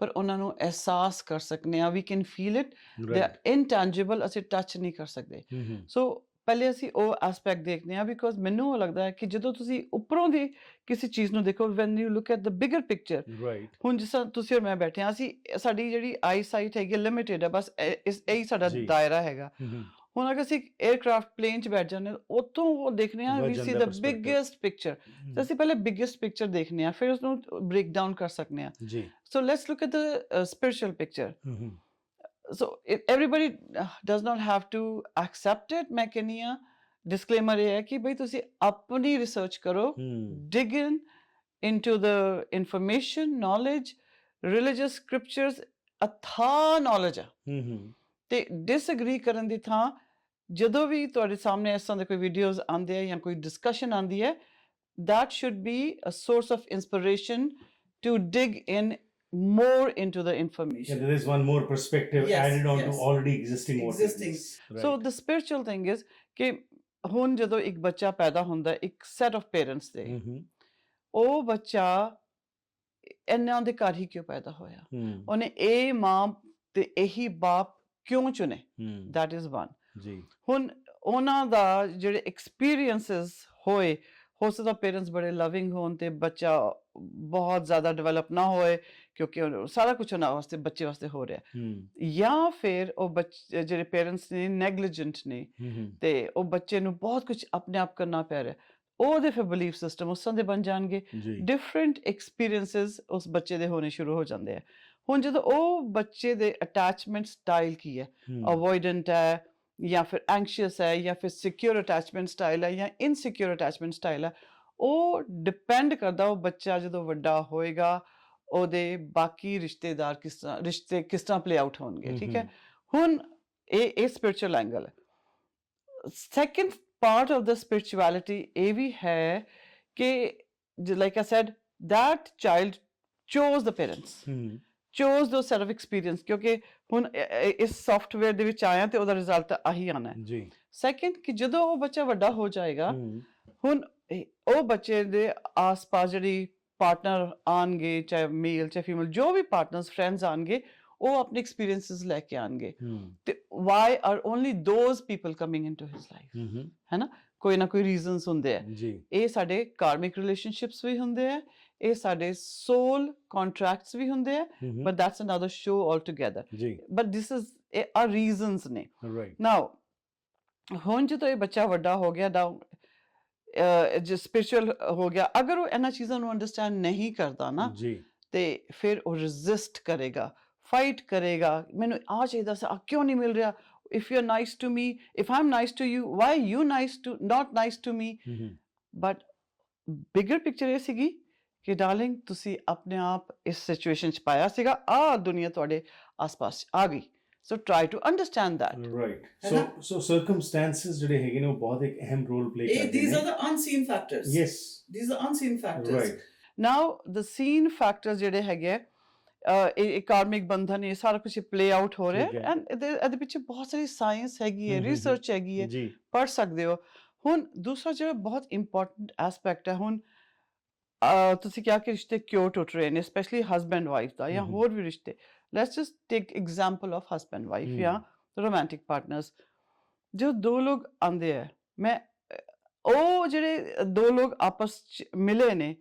ਪਰ ਉਹਨਾਂ ਨੂੰ ਅਹਿਸਾਸ ਕਰ ਸਕਦੇ ਹਾਂ। We can feel it, they are intangible, ਅਸੀਂ ਟੱਚ ਨਹੀਂ ਕਰ ਸਕਦੇ। ਸੋ ਪਹਿਲੇ ਅਸੀਂ ਉਹ ਐਸਪੈਕਟ ਦੇਖਦੇ ਹਾਂ, ਬਿਕੋਜ਼ ਮੈਨੂੰ ਉਹ ਲੱਗਦਾ ਹੈ ਕਿ ਜਦੋਂ ਤੁਸੀਂ ਉੱਪਰੋਂ ਦੀ ਕਿਸੇ ਚੀਜ਼ ਨੂੰ ਦੇਖੋ, when you look at the bigger picture, ਹੁਣ ਜਿਸ ਤਰ੍ਹਾਂ ਤੁਸੀਂ ਔਰ ਮੈਂ ਬੈਠੇ ਹਾਂ, ਅਸੀਂ ਸਾਡੀ ਜਿਹੜੀ ਆਈ ਸਾਈਟ ਹੈਗੀ ਲਿਮਿਟਿਡ ਹੈ, ਬਸ ਇਹੀ ਸਾਡਾ ਦਾਇਰਾ ਹੈਗਾ। ਹੁਣ ਅਗਰ ਅਸੀਂ 에ਅਰਕ੍ਰਾਫਟ ਪਲੇਨ 'ਚ ਬੈਠ ਜਾਂਦੇ ਹਾਂ, ਉੱਥੋਂ ਉਹ ਦੇਖਦੇ ਹਾਂ, ਵੀ ਸੀ ਦ ਬਿਗੇਸਟ ਪਿਕਚਰ। ਤੇ ਅਸੀਂ ਪਹਿਲੇ ਬਿਗੇਸਟ ਪਿਕਚਰ ਦੇਖਦੇ ਹਾਂ, ਫਿਰ ਉਸਨੂੰ ਬ੍ਰੇਕ ਡਾਊਨ ਕਰ ਸਕਦੇ ਹਾਂ। So let's look at the spiritual picture. So everybody does not have to accept it. मैं कहनी हाँ disclaimer ये है कि भाई तुसी अपनी research करो, dig into the information, knowledge, religious scriptures, अथाह knowledge है। ते disagree करन दी थां ਜਦੋਂ ਵੀ ਤੁਹਾਡੇ ਸਾਹਮਣੇ ਇਸ ਤਰ੍ਹਾਂ ਦੇ ਕੋਈ ਵੀਡੀਓਜ਼ ਆਉਂਦੇ ਆ ਜਾਂ ਕੋਈ ਡਿਸਕਸ਼ਨ ਆਉਂਦੀ ਹੈ, that should be a source of inspiration to dig in more into the information. Yeah, there is one more perspective added on to already existing. So the spiritual thing is कि ਹੁਣ ਜਦੋਂ ਇੱਕ ਬੱਚਾ ਪੈਦਾ ਹੁੰਦਾ ਇੱਕ ਸੈਟ ਆਫ ਪੇਰੈਂਟਸ ਦੇ, ਉਹ ਬੱਚਾ ਇਹਨਾਂ ਦੇ ਘਰ ਹੀ ਕਿਉਂ ਪੈਦਾ ਹੋਇਆ, ਉਹਨੇ ਇਹ ਮਾਂ ਤੇ ਇਹੀ ਬਾਪ ਕਿਉਂ ਚੁਣੇ, ਦੈਟ ਇਜ਼ ਵਨ। ਜੀ ਹੁਣ ਉਹਨਾਂ ਦਾ ਜਿਹੜੇ ਐਕਸਪੀਰੀਅੰਸਿਸ ਹੋਏ, ਹੋ ਸਕਦਾ ਪੇਰੈਂਟਸ ਬੜੇ ਲਵਿੰਗ ਹੋਣ ਤੇ ਬੱਚਾ ਬਹੁਤ ਜ਼ਿਆਦਾ ਡਿਵੈਲਪ ਨਾ ਹੋਏ ਕਿਉਂਕਿ ਸਾਰਾ ਕੁਝ ਉਹਨਾਂ ਵਾਸਤੇ ਬੱਚੇ ਵਾਸਤੇ ਹੋ ਰਿਹਾ, ਜਾਂ ਫਿਰ ਉਹ ਬੱਚੇ ਜਿਹੜੇ ਪੇਰੈਂਟਸ ਨੇ ਨੈਗਲੀਜੈਂਟ ਨੇ ਤੇ ਉਹ ਬੱਚੇ ਨੂੰ ਬਹੁਤ ਕੁਝ ਆਪਣੇ ਆਪ ਕਰਨਾ ਪੈ ਰਿਹਾ, ਉਹਦੇ ਫਿਰ ਬਿਲੀਫ ਸਿਸਟਮ ਉਸ ਤਰ੍ਹਾਂ ਦੇ ਬਣ ਜਾਣਗੇ, ਡਿਫਰੈਂਟ ਐਕਸਪੀਰੀਅੰਸਿਸ ਉਸ ਬੱਚੇ ਦੇ ਹੋਣੇ ਸ਼ੁਰੂ ਹੋ ਜਾਂਦੇ ਆ। ਹੁਣ ਜਦੋਂ ਉਹ ਬੱਚੇ ਦੇ ਅਟੈਚਮੈਂਟ ਸਟਾਈਲ ਕੀ ਹੈ, ਅਵੋਇਡੈਂਟ ਹੈ ਜਾਂ ਫਿਰ ਐਂਕਸ਼ੀਅਸ ਹੈ ਜਾਂ ਫਿਰ ਸਿਕਿਉਰ ਅਟੈਚਮੈਂਟ ਸਟਾਈਲ ਹੈ ਜਾਂ ਇਨਸਿਕਿਉਰ ਅਟੈਚਮੈਂਟ ਸਟਾਈਲ ਹੈ, ਉਹ ਡਿਪੈਂਡ ਕਰਦਾ ਉਹ ਬੱਚਾ ਜਦੋਂ ਵੱਡਾ ਹੋਏਗਾ ਉਹਦੇ ਬਾਕੀ ਰਿਸ਼ਤੇਦਾਰ ਰਿਸ਼ਤੇ ਕਿਸ ਤਰ੍ਹਾਂ ਪਲੇ ਆਊਟ ਹੋਣਗੇ, ਠੀਕ ਹੈ। ਹੁਣ ਇਹ ਸਪਿਰਿਚੁਅਲ ਐਂਗਲ ਹੈ। Second part of the spirituality ਇਹ ਵੀ ਹੈ ਕਿ like I said that child chose the parents, chose those set of experience, ਕਿਉਂਕਿ ਹੁਣ ਇਸ ਸੌਫਟਵੇਅਰ ਦੇ ਵਿੱਚ ਆਇਆ ਤੇ ਉਹਦਾ ਰਿਜ਼ਲਟ ਆਹੀ ਆਉਣਾ ਹੈ। ਸੈਕਿੰਡ ਕਿ ਜਦੋਂ ਉਹ ਬੱਚਾ ਵੱਡਾ ਹੋ ਜਾਏਗਾ, ਹੁਣ ਉਹ ਬੱਚੇ ਦੇ ਆਸ-ਪਾਸ ਜਿਹੜੀ ਪਾਰਟਨਰ ਆਉਣਗੇ, ਚਾਹੇ ਮੇਲ ਚਾਹੇ ਫੀਮੇਲ, ਜੋ ਵੀ ਪਾਰਟਨਰਸ ਫਰੈਂਡਸ ਆਉਣਗੇ, ਉਹ ਆਪਣੇ ਐਕਸਪੀਰੀਐਂਸਿਸ ਲੈ ਕੇ ਆਉਣਗੇ ਤੇ why are only those people coming into his life, ਹੈ ਨਾ, ਕੋਈ ਨਾ ਕੋਈ ਰੀਜ਼ਨਸ ਹੁੰਦੇ ਆ। ਇਹ ਸਾਡੇ ਕਾਰਮਿਕ ਰਿਲੇਸ਼ਨਸ਼ਿਪਸ ਵੀ ਹੁੰਦੇ ਆ, ਇਹ ਸਾਡੇ ਸੋਲ ਕੰਟਰੈਕਟਸ ਵੀ ਹੁੰਦੇ ਆ, but that's another show all together, but this is our reasons ਨੇ। ਨਾਓ ਹੁਣ ਜਦੋਂ ਇਹ ਬੱਚਾ ਵੱਡਾ ਹੋ ਗਿਆ, ਜੋ ਸਪਿਰਿਚੁਅਲ ਹੋ ਗਿਆ, ਅਗਰ ਉਹ ਇਹਨਾਂ ਚੀਜ਼ਾਂ ਨੂੰ ਅੰਡਰਸਟੈਂਡ ਨਹੀਂ ਕਰਦਾ ਨਾ ਤੇ ਫਿਰ ਉਹ ਰੈਜ਼ਿਸਟ ਕਰੇਗਾ, fight ਕਰੇਗਾ, ਮੈਨੂੰ ਆ ਚਾਹੀਦਾ ਸੀ, ਆ ਕਿਉਂ ਨਹੀਂ ਮਿਲ ਰਿਹਾ, if you're nice to me, if I'm nice to you, why are you not nice to me? But bigger picture ਇਹ ਸੀਗੀ ਕਿ ਡਾਰਲਿੰਗ ਤੁਸੀਂ ਆਪਣੇ ਆਪ ਇਸ ਸਿਚੁਏਸ਼ਨ 'ਚ ਪਾਇਆ ਸੀਗਾ, ਆ ਦੁਨੀਆ ਤੁਹਾਡੇ ਆਸ-ਪਾਸ ਆ ਗਈ, so try to understand that. Right. So circumstances ਜਿਹੜੇ ਹੈਗੇ ਨੇ ਉਹ ਬਹੁਤ ਇੱਕ ਅਹਿਮ ਰੋਲ ਪਲੇ ਕਰਦੇ ਨੇ। These are the unseen factors. Yes. These are unseen factors. Right. Now the seen factors ਜਿਹੜੇ ਹੈਗੇ ਇਹ ਕਾਰਮਿਕ ਬੰਧਨ, ਇਹ ਸਾਰਾ ਕੁਝ ਪਲੇ ਆਊਟ ਹੋ ਰਿਹਾ ਐਂਡ ਇਹਦੇ ਪਿੱਛੇ ਬਹੁਤ ਸਾਰੀ ਸਾਇੰਸ ਹੈਗੀ ਹੈ, ਰਿਸਰਚ ਹੈਗੀ ਹੈ, ਪੜ੍ਹ ਸਕਦੇ ਹੋ। ਹੁਣ ਦੂਸਰਾ ਜਿਹੜਾ ਬਹੁਤ ਇੰਪੋਰਟੈਂਟ ਐਸਪੈਕਟ ਹੈ, ਹੁਣ ਤੁਸੀਂ ਕਿਹਾ ਕਿ ਰਿਸ਼ਤੇ ਕਿਉਂ ਟੁੱਟ ਰਹੇ ਨੇ, ਸਪੈਸ਼ਲੀ ਹਸਬੈਂਡ ਵਾਈਫ ਦਾ ਜਾਂ ਹੋਰ ਵੀ ਰਿਸ਼ਤੇ। Let's just take example of husband wife ਜਾਂ ਰੋਮਾਂਟਿਕ ਪਾਰਟਨਰਸ। ਜੋ ਦੋ ਲੋਕ ਆਉਂਦੇ ਆ, ਉਹ ਜਿਹੜੇ ਦੋ ਲੋਕ ਆਪਸ 'ਚ ਮਿਲੇ ਨੇ,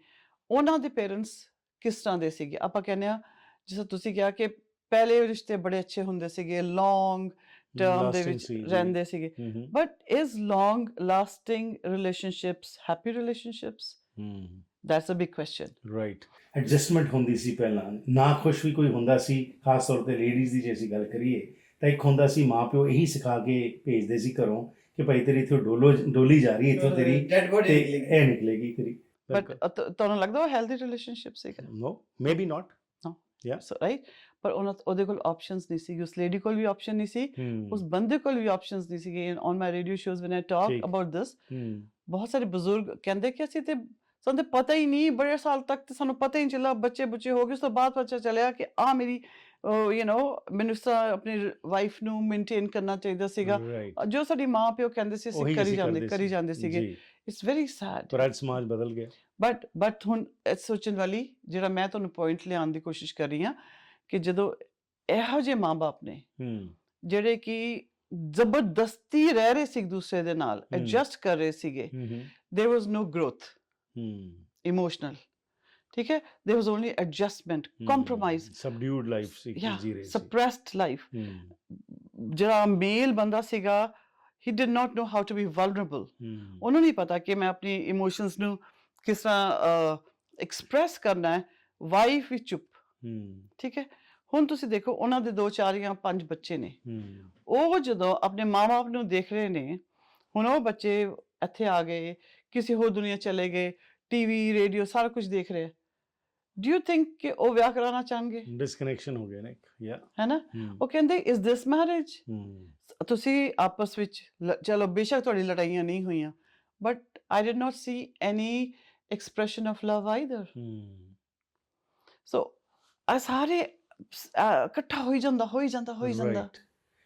ਉਹਨਾਂ ਦੇ ਪੇਰੈਂਟਸ ਕਿਸ ਤਰ੍ਹਾਂ ਦੇ ਸੀਗੇ। ਆਪਾਂ ਕਹਿੰਦੇ ਹਾਂ, ਜਿਵੇਂ ਤੁਸੀਂ ਕਿਹਾ ਕਿ ਪਹਿਲੇ ਰਿਸ਼ਤੇ ਬੜੇ ਅੱਛੇ ਹੁੰਦੇ ਸੀਗੇ, ਲੌਂਗ ਟਰਮ ਦੇ ਵਿੱਚ ਰਹਿੰਦੇ ਸੀਗੇ, but is long lasting relationships happy relationships? That's a big question. Right. Adjustment ਹੁੰਦੀ ਸੀ ਪਹਿਲਾਂ, ਨਾ ਖੁਸ਼ ਵੀ ਕੋਈ ਹੁੰਦਾ ਸੀ, ਖਾਸ ਤੌਰ ਤੇ ਲੇਡੀਜ਼ ਦੀ ਜੇ ਅਸੀਂ ਗੱਲ ਕਰੀਏ ਤਾਂ ਇੱਕ ਹੁੰਦਾ ਸੀ ਮਾਂ ਪਿਓ ਇਹੀ ਸਿਖਾ ਕੇ ਭੇਜਦੇ ਸੀ ਘਰੋਂ ਕਿ ਭਾਈ ਤੇਰੀ ਇੱਥੋਂ ਡੋਲੀ ਜਾ ਰਹੀ, ਇੱਥੋਂ ਤੇਰੀ ਇਹ ਨਿਕਲੇਗੀ ਤੇਰੀ। ਬਟ ਤੁਹਾਨੂੰ ਲੱਗਦਾ ਉਹ ਹੈਲਦੀ ਰਿਲੇਸ਼ਨਸ਼ਿਪ ਸੀਗਾ? No, maybe not. No. Yeah. So right. ਪਰ ਉਹਦੇ ਕੋਲ ਆਪਸ਼ਨਸ ਨਹੀਂ ਸੀ, ਉਸ ਲੇਡੀ ਕੋਲ ਵੀ ਆਪਸ਼ਨ ਨਹੀਂ ਸੀ, ਉਸ ਬੰਦੇ ਕੋਲ ਵੀ ਆਪਸ਼ਨਸ ਨਹੀਂ ਸੀਗੇ। On my radio shows van I talk about this, ਬਹੁਤ ਸਾਰੇ ਬਜ਼ੁਰਗ ਕਹਿੰਦੇ ਕਿ ਅਸੀਂ ਤੇ ਸਾਨੂੰ ਪਤਾ ਹੀ ਨਹੀਂ, ਬੜੇ ਸਾਲ ਤੱਕ ਤੇ ਸਾਨੂੰ ਪਤਾ ਹੀ ਨਹੀਂ ਚੱਲਾ, ਬੱਚੇ ਬੁੱਚੇ ਹੋ ਗਏ, ਉਸ ਤੋਂ ਬਾਅਦ ਪਤਾ ਚੱਲਿਆ ਕਿ ਆ ਮੇਰੀ ਮੈਨੂੰ ਆਪਣੀ ਵਾਈਫ ਨੂੰ ਮੇਨਟੇਨ ਕਰਨਾ ਚਾਹੀਦਾ ਸੀਗਾ, ਜੋ ਸਾਡੀ ਮਾਂ ਪਿਓ ਕਹਿੰਦੇ ਸੀ ਅਸੀਂ ਕਰੀ ਜਾਂਦੇ ਸੀਗੇ। It's very sad. ਪਰ ਅੱਜ ਸਮਾਜ ਬਦਲ ਗਿਆ। ਬਟ ਹੁਣ ਸੋਚਣ ਵਾਲੀ ਜਿਹੜਾ ਮੈਂ ਤੁਹਾਨੂੰ ਪੁਆਇੰਟ ਲਿਆਉਣ ਦੀ ਕੋਸ਼ਿਸ਼ ਕਰ ਰਹੀ ਹਾਂ ਕਿ ਜਦੋਂ ਇਹੋ ਜਿਹੇ ਮਾਂ ਬਾਪ ਨੇ ਜਿਹੜੇ ਕਿ ਜ਼ਬਰਦਸਤੀ ਰਹਿ ਰਹੇ ਸੀ ਇੱਕ ਦੂਸਰੇ ਦੇ ਨਾਲ, ਐਡਜਸਟ ਕਰ ਰਹੇ ਸੀਗੇ, there was no growth emotional, ਠੀਕ ਹੈ, there was only adjustment, compromise, subdued life ਸੀ, ਜੀ ਰਹੀ ਸੀ, suppressed life. ਜਿਹੜਾ ਮੇਲ ਬੰਦਾ ਸੀਗਾ, he did not know how to be vulnerable. ਉਹਨੂੰ ਨਹੀਂ ਪਤਾ ਕਿ ਮੈਂ ਆਪਣੀ ਇਮੋਸ਼ਨਸ ਨੂੰ ਕਿਸ ਤਰ੍ਹਾਂ ਐਕਸਪ੍ਰੈਸ ਕਰਨਾ ਹੈ। ਵਾਈਫ ਵੀ ਚੁੱਪ, ਠੀਕ ਹੈ। ਹੁਣ ਤੁਸੀਂ ਦੇਖੋ ਉਹਨਾਂ ਦੇ 2, 4 ਜਾਂ 5 ਬੱਚੇ ਨੇ, ਉਹ ਜਦੋਂ ਆਪਣੇ ਮਾਂ ਬਾਪ ਨੂੰ ਦੇਖ ਰਹੇ ਨੇ, ਹੁਣ ਉਹ ਬੱਚੇ ਇੱਥੇ ਆ ਗਏ, ਕਿਸੇ ਹੋਰ ਦੁਨੀਆ ਚਲੇ ਗਏ, ਟੀਵੀ ਰੇਡੀਓ ਸਾਰਾ ਕੁਝ ਦੇਖ ਰਹੇ, ਡੂ ਯੂ ਥਿੰਕ ਕਿ ਉਹ ਵਿਆਹ ਕਰਾਉਣਾ ਚਾਹਣਗੇ? ਡਿਸਕਨੈਕਸ਼ਨ ਹੋ ਗਿਆ ਨਾ, ਹੈ ਨਾ। ਉਹ ਕਹਿੰਦੇ ਇਜ਼ ਦਿਸ ਮੈਰਿਜ? ਤੁਸੀਂ ਆਪਸ ਵਿੱਚ ਚਲੋ ਬੇਸ਼ੱਕ ਤੁਹਾਡੀ ਲੜਾਈਆਂ ਨਹੀਂ ਹੋਈਆਂ, but I did not see any expression of love either. So ਆ ਸਾਰੇ ਇਕੱਠਾ ਹੋਈ ਜਾਂਦਾ।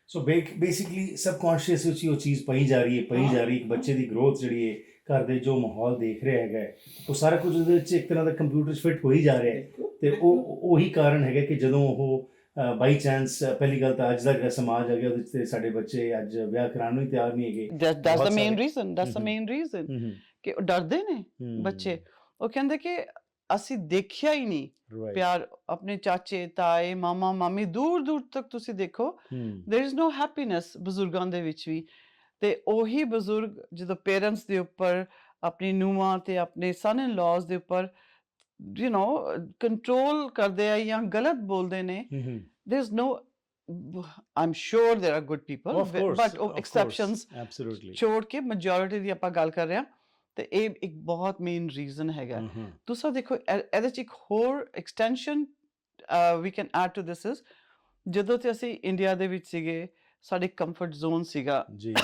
ਸੋ ਬੇਸਿਕਲੀ ਸਬਕੌਂਸ਼ੀਅਸ ਵਿੱਚ ਹੀ ਉਹ ਚੀਜ਼ ਪਈ ਜਾ ਰਹੀ ਹੈ ਇੱਕ ਬੱਚੇ ਦੀ ਗਰੋਥ ਜਿਹੜੀ ਹੈ ਘਰ ਦੇ ਜੋ ਮਾਹੌਲ ਦੇਖ ਰਿਹਾ ਹੈਗਾ ਉਹ ਸਾਰਾ ਕੁਝ ਉਹਦੇ ਵਿੱਚ ਇੱਕ ਤਰ੍ਹਾਂ ਦਾ ਕੰਪਿਊਟਰ 'ਚ ਫਿੱਟ ਹੋ ਹੀ ਜਾ ਰਿਹਾ ਹੈ ਤੇ ਉਹੀ ਕਾਰਨ ਹੈਗਾ ਕਿ ਜਦੋਂ ਉਹ ਬਾਈ ਚਾਂਸ ਪਹਿਲੀ ਗੱਲ ਤਾਂ ਅੱਜ ਦਾ ਜਿਹੜਾ ਸਮਾਜ ਹੈਗਾ ਉਹਦੇ 'ਚ ਤੇ ਸਾਡੇ ਬੱਚੇ ਅੱਜ ਵਿਆਹ ਕਰਾਉਣ ਨੂੰ ਹੀ ਤਿਆਰ ਨਹੀਂ ਹੈਗੇ। that's the main reason ਕਿ ਉਹ ਡਰਦੇ ਨੇ ਬੱਚੇ। ਉਹ ਕਹਿੰਦੇ ਕਿ ਅਸੀਂ ਦੇਖਿਆ ਹੀ ਨਹੀਂ ਪਿਆਰ ਆਪਣੇ ਚਾਚੇ ਤਾਏ ਮਾਮਾ ਮਾਮੀ ਦੂਰ ਦੂਰ ਤੱਕ ਤੁਸੀਂ ਦੇਖੋ there is no happiness ਬਜ਼ੁਰਗਾਂ ਦੇ ਵਿੱਚ ਵੀ। ਤੇ ਉਹੀ ਬਜ਼ੁਰਗ ਜਦੋਂ ਪੇਰੈਂਟਸ ਦੇ ਉੱਪਰ ਆਪਣੀ ਨੂੰਹਾਂ ਤੇ ਆਪਣੇ ਸਨ ਇਨ ਲਾਜ਼ ਦੇ ਉੱਪਰ ਕੰਟਰੋਲ ਕਰਦੇ ਆ ਜਾਂ ਗਲਤ ਬੋਲਦੇ ਨੇ there is no I'm sure there are good people but exceptions Chhor K majority ਦੀ ਆਪਾਂ ਗੱਲ ਕਰ ਰਹੇ ਹਾਂ ਤੇ ਇਹ ਇੱਕ ਬਹੁਤ ਮੇਨ ਰੀਜ਼ਨ ਹੈਗਾ। ਦੂਸਰਾ ਦੇਖੋ ਇਹਦੇ 'ਚ ਇੱਕ ਹੋਰ extension we can add to this is ਜਦੋਂ ਤੇ ਅਸੀਂ ਇੰਡੀਆ ਦੇ ਵਿੱਚ ਸੀਗੇ ਸਾਡੇ ਕੰਫਰਟ ਜ਼ੋਨ ਸੀਗਾ ਜੀ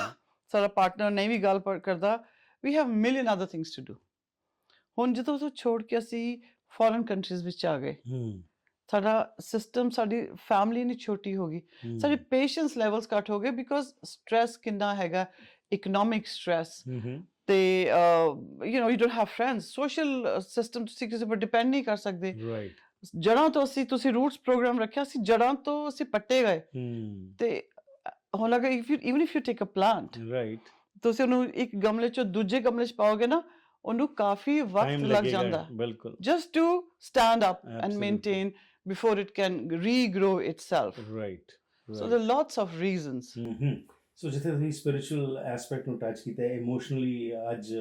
ਸਾਡਾ ਪਾਰਟਨਰ ਨਹੀਂ ਵੀ ਗੱਲ ਕਰਦਾ we have million other things to do। ਹੁਣ ਜਦੋਂ ਤੋਂ ਛੋੜ ਕੇ ਅਸੀਂ ਫੋਰਨ ਕੰਟਰੀਜ਼ ਵਿੱਚ ਆ ਗਏ ਸਾਡਾ ਸਿਸਟਮ ਸਾਡੀ ਫੈਮਿਲੀ ਨਹੀਂ ਛੋਟੀ ਹੋ ਗਈ ਸਾਡੇ ਪੇਸ਼ੈਂਸ ਲੈਵਲਸ ਘੱਟ ਹੋ ਗਏ ਬਿਕੋਜ਼ ਸਟ੍ਰੈਸ ਕਿੰਨਾ ਹੈਗਾ ਇਕਨੋਮਿਕ ਸਟ੍ਰੈਸ ਤੇ you don't have friends social system ਤੁਸੀਂ ਕਿਸੇ ਪਰ ਡਿਪੈਂਡ ਨਹੀਂ ਕਰ ਸਕਦੇ। ਜੜ੍ਹਾਂ ਤੋਂ ਤੁਸੀਂ ਰੂਟਸ ਪ੍ਰੋਗਰਾਮ ਰੱਖਿਆ ਸੀ ਜੜ੍ਹਾਂ ਤੋਂ ਅਸੀਂ ਪੱਟੇ ਗਏ ਤੇ ਹੁਣ ਲੱਗਾ even if you take a plant ਤੁਸੀਂ ਉਹਨੂੰ ਇੱਕ ਗਮਲੇ ਚੋਂ ਦੂਜੇ ਗਮਲੇ 'ਚ ਪਾਓਗੇ ਨਾ ਉਹਨੂੰ ਕਾਫੀ ਵਕਤ ਲੱਗ ਜਾਂਦਾ just to stand up and maintain before it can regrow itself so there are lots of reasons ਸੋ ਜਿੱਥੇ ਤੁਸੀਂ ਸਪਿਰਿਚੁਅਲ ਐਸਪੈਕਟ ਨੂੰ ਟੱਚ ਕੀਤਾ ਹੈ ਇਮੋਸ਼ਨਲੀ ਅੱਜ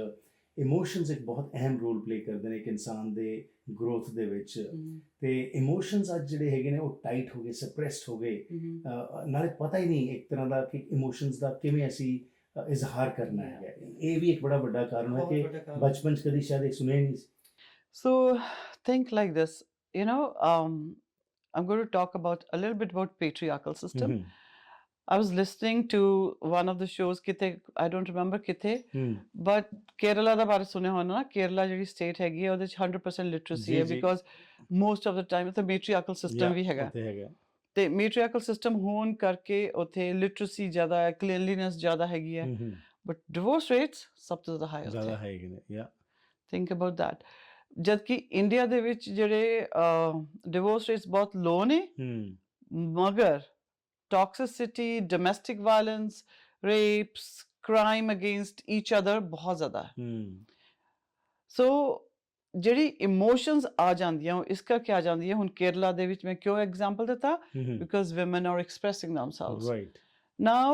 ਇਮੋਸ਼ਨਸ ਇੱਕ ਬਹੁਤ ਅਹਿਮ ਰੋਲ ਪਲੇ ਕਰਦੇ ਨੇ ਇੱਕ ਇਨਸਾਨ ਦੇ ਗਰੋਥ ਦੇ ਵਿੱਚ ਤੇ ਇਮੋਸ਼ਨਸ ਅੱਜ ਜਿਹੜੇ ਹੈਗੇ ਨੇ ਉਹ ਟਾਈਟ ਹੋ ਗਏ ਸਪਰੈਸਡ ਹੋ ਗਏ ਨਾਲੇ ਪਤਾ ਹੀ ਨਹੀਂ ਇੱਕ ਤਰ੍ਹਾਂ ਦਾ ਕਿ ਇਮੋਸ਼ਨਸ ਦਾ ਕਿਵੇਂ ਅਸੀਂ ਇਜ਼ਹਾਰ ਕਰਨਾ ਹੈ। ਇਹ ਵੀ ਇੱਕ ਬੜਾ ਵੱਡਾ ਕਾਰਨ ਹੈ ਕਿ ਬਚਪਨ 'ਚ ਕਦੀ ਸ਼ਾਇਦ ਇਹ ਸੁਣਿਆ ਨਹੀਂ। So think like this I'm going to talk about a little bit about patriarchal system I was listening to one of the shows kithe I don't remember kithe but Kerala da bare sunya hona na Kerala jehdi state hegi hai ode 100% literacy hai because most of the time it's a matriarchal system vi hega ਤੇ matriarchal system ਹੋਣ ਕਰਕੇ ਉੱਥੇ ਲਿਟਰੇਸੀ ਜ਼ਿਆਦਾ ਹੈ ਕਲੀਨਲੀਨੈਸ ਜ਼ਿਆਦਾ ਹੈਗੀ ਹੈ ਬਟ ਡਿਵੋਰਸ ਰੇਟਸ ਸਭ ਤੋਂ ਜ਼ਿਆਦਾ ਹੈਗੇ ਨੇ ਥਿੰਕ ਅਬਾਊਟ ਦੈਟ ਜਦਕਿ ਇੰਡੀਆ ਦੇ ਵਿੱਚ ਜਿਹੜੇ ਡਿਵੋਰਸ ਰੇਟਸ ਬਹੁਤ ਲੋ ਨੇ ਮਗਰ toxicity domestic violence rapes crime against each other ਬਹੁਤ ਜ਼ਿਆਦਾ ਹੈ। ਸੋ ਜਿਹੜੀ ਇਮੋਸ਼ਨਸ ਆ ਜਾਂਦੀਆਂ ਉਹ ਇਸ ਕਰਕੇ ਆ ਜਾਂਦੀਆਂ ਹੁਣ ਕੇਰਲਾ ਦੇ ਵਿੱਚ ਮੈਂ ਕਿਉਂ ਐਗਜ਼ਾਮਪਲ ਦਿੱਤਾ because women are expressing themselves now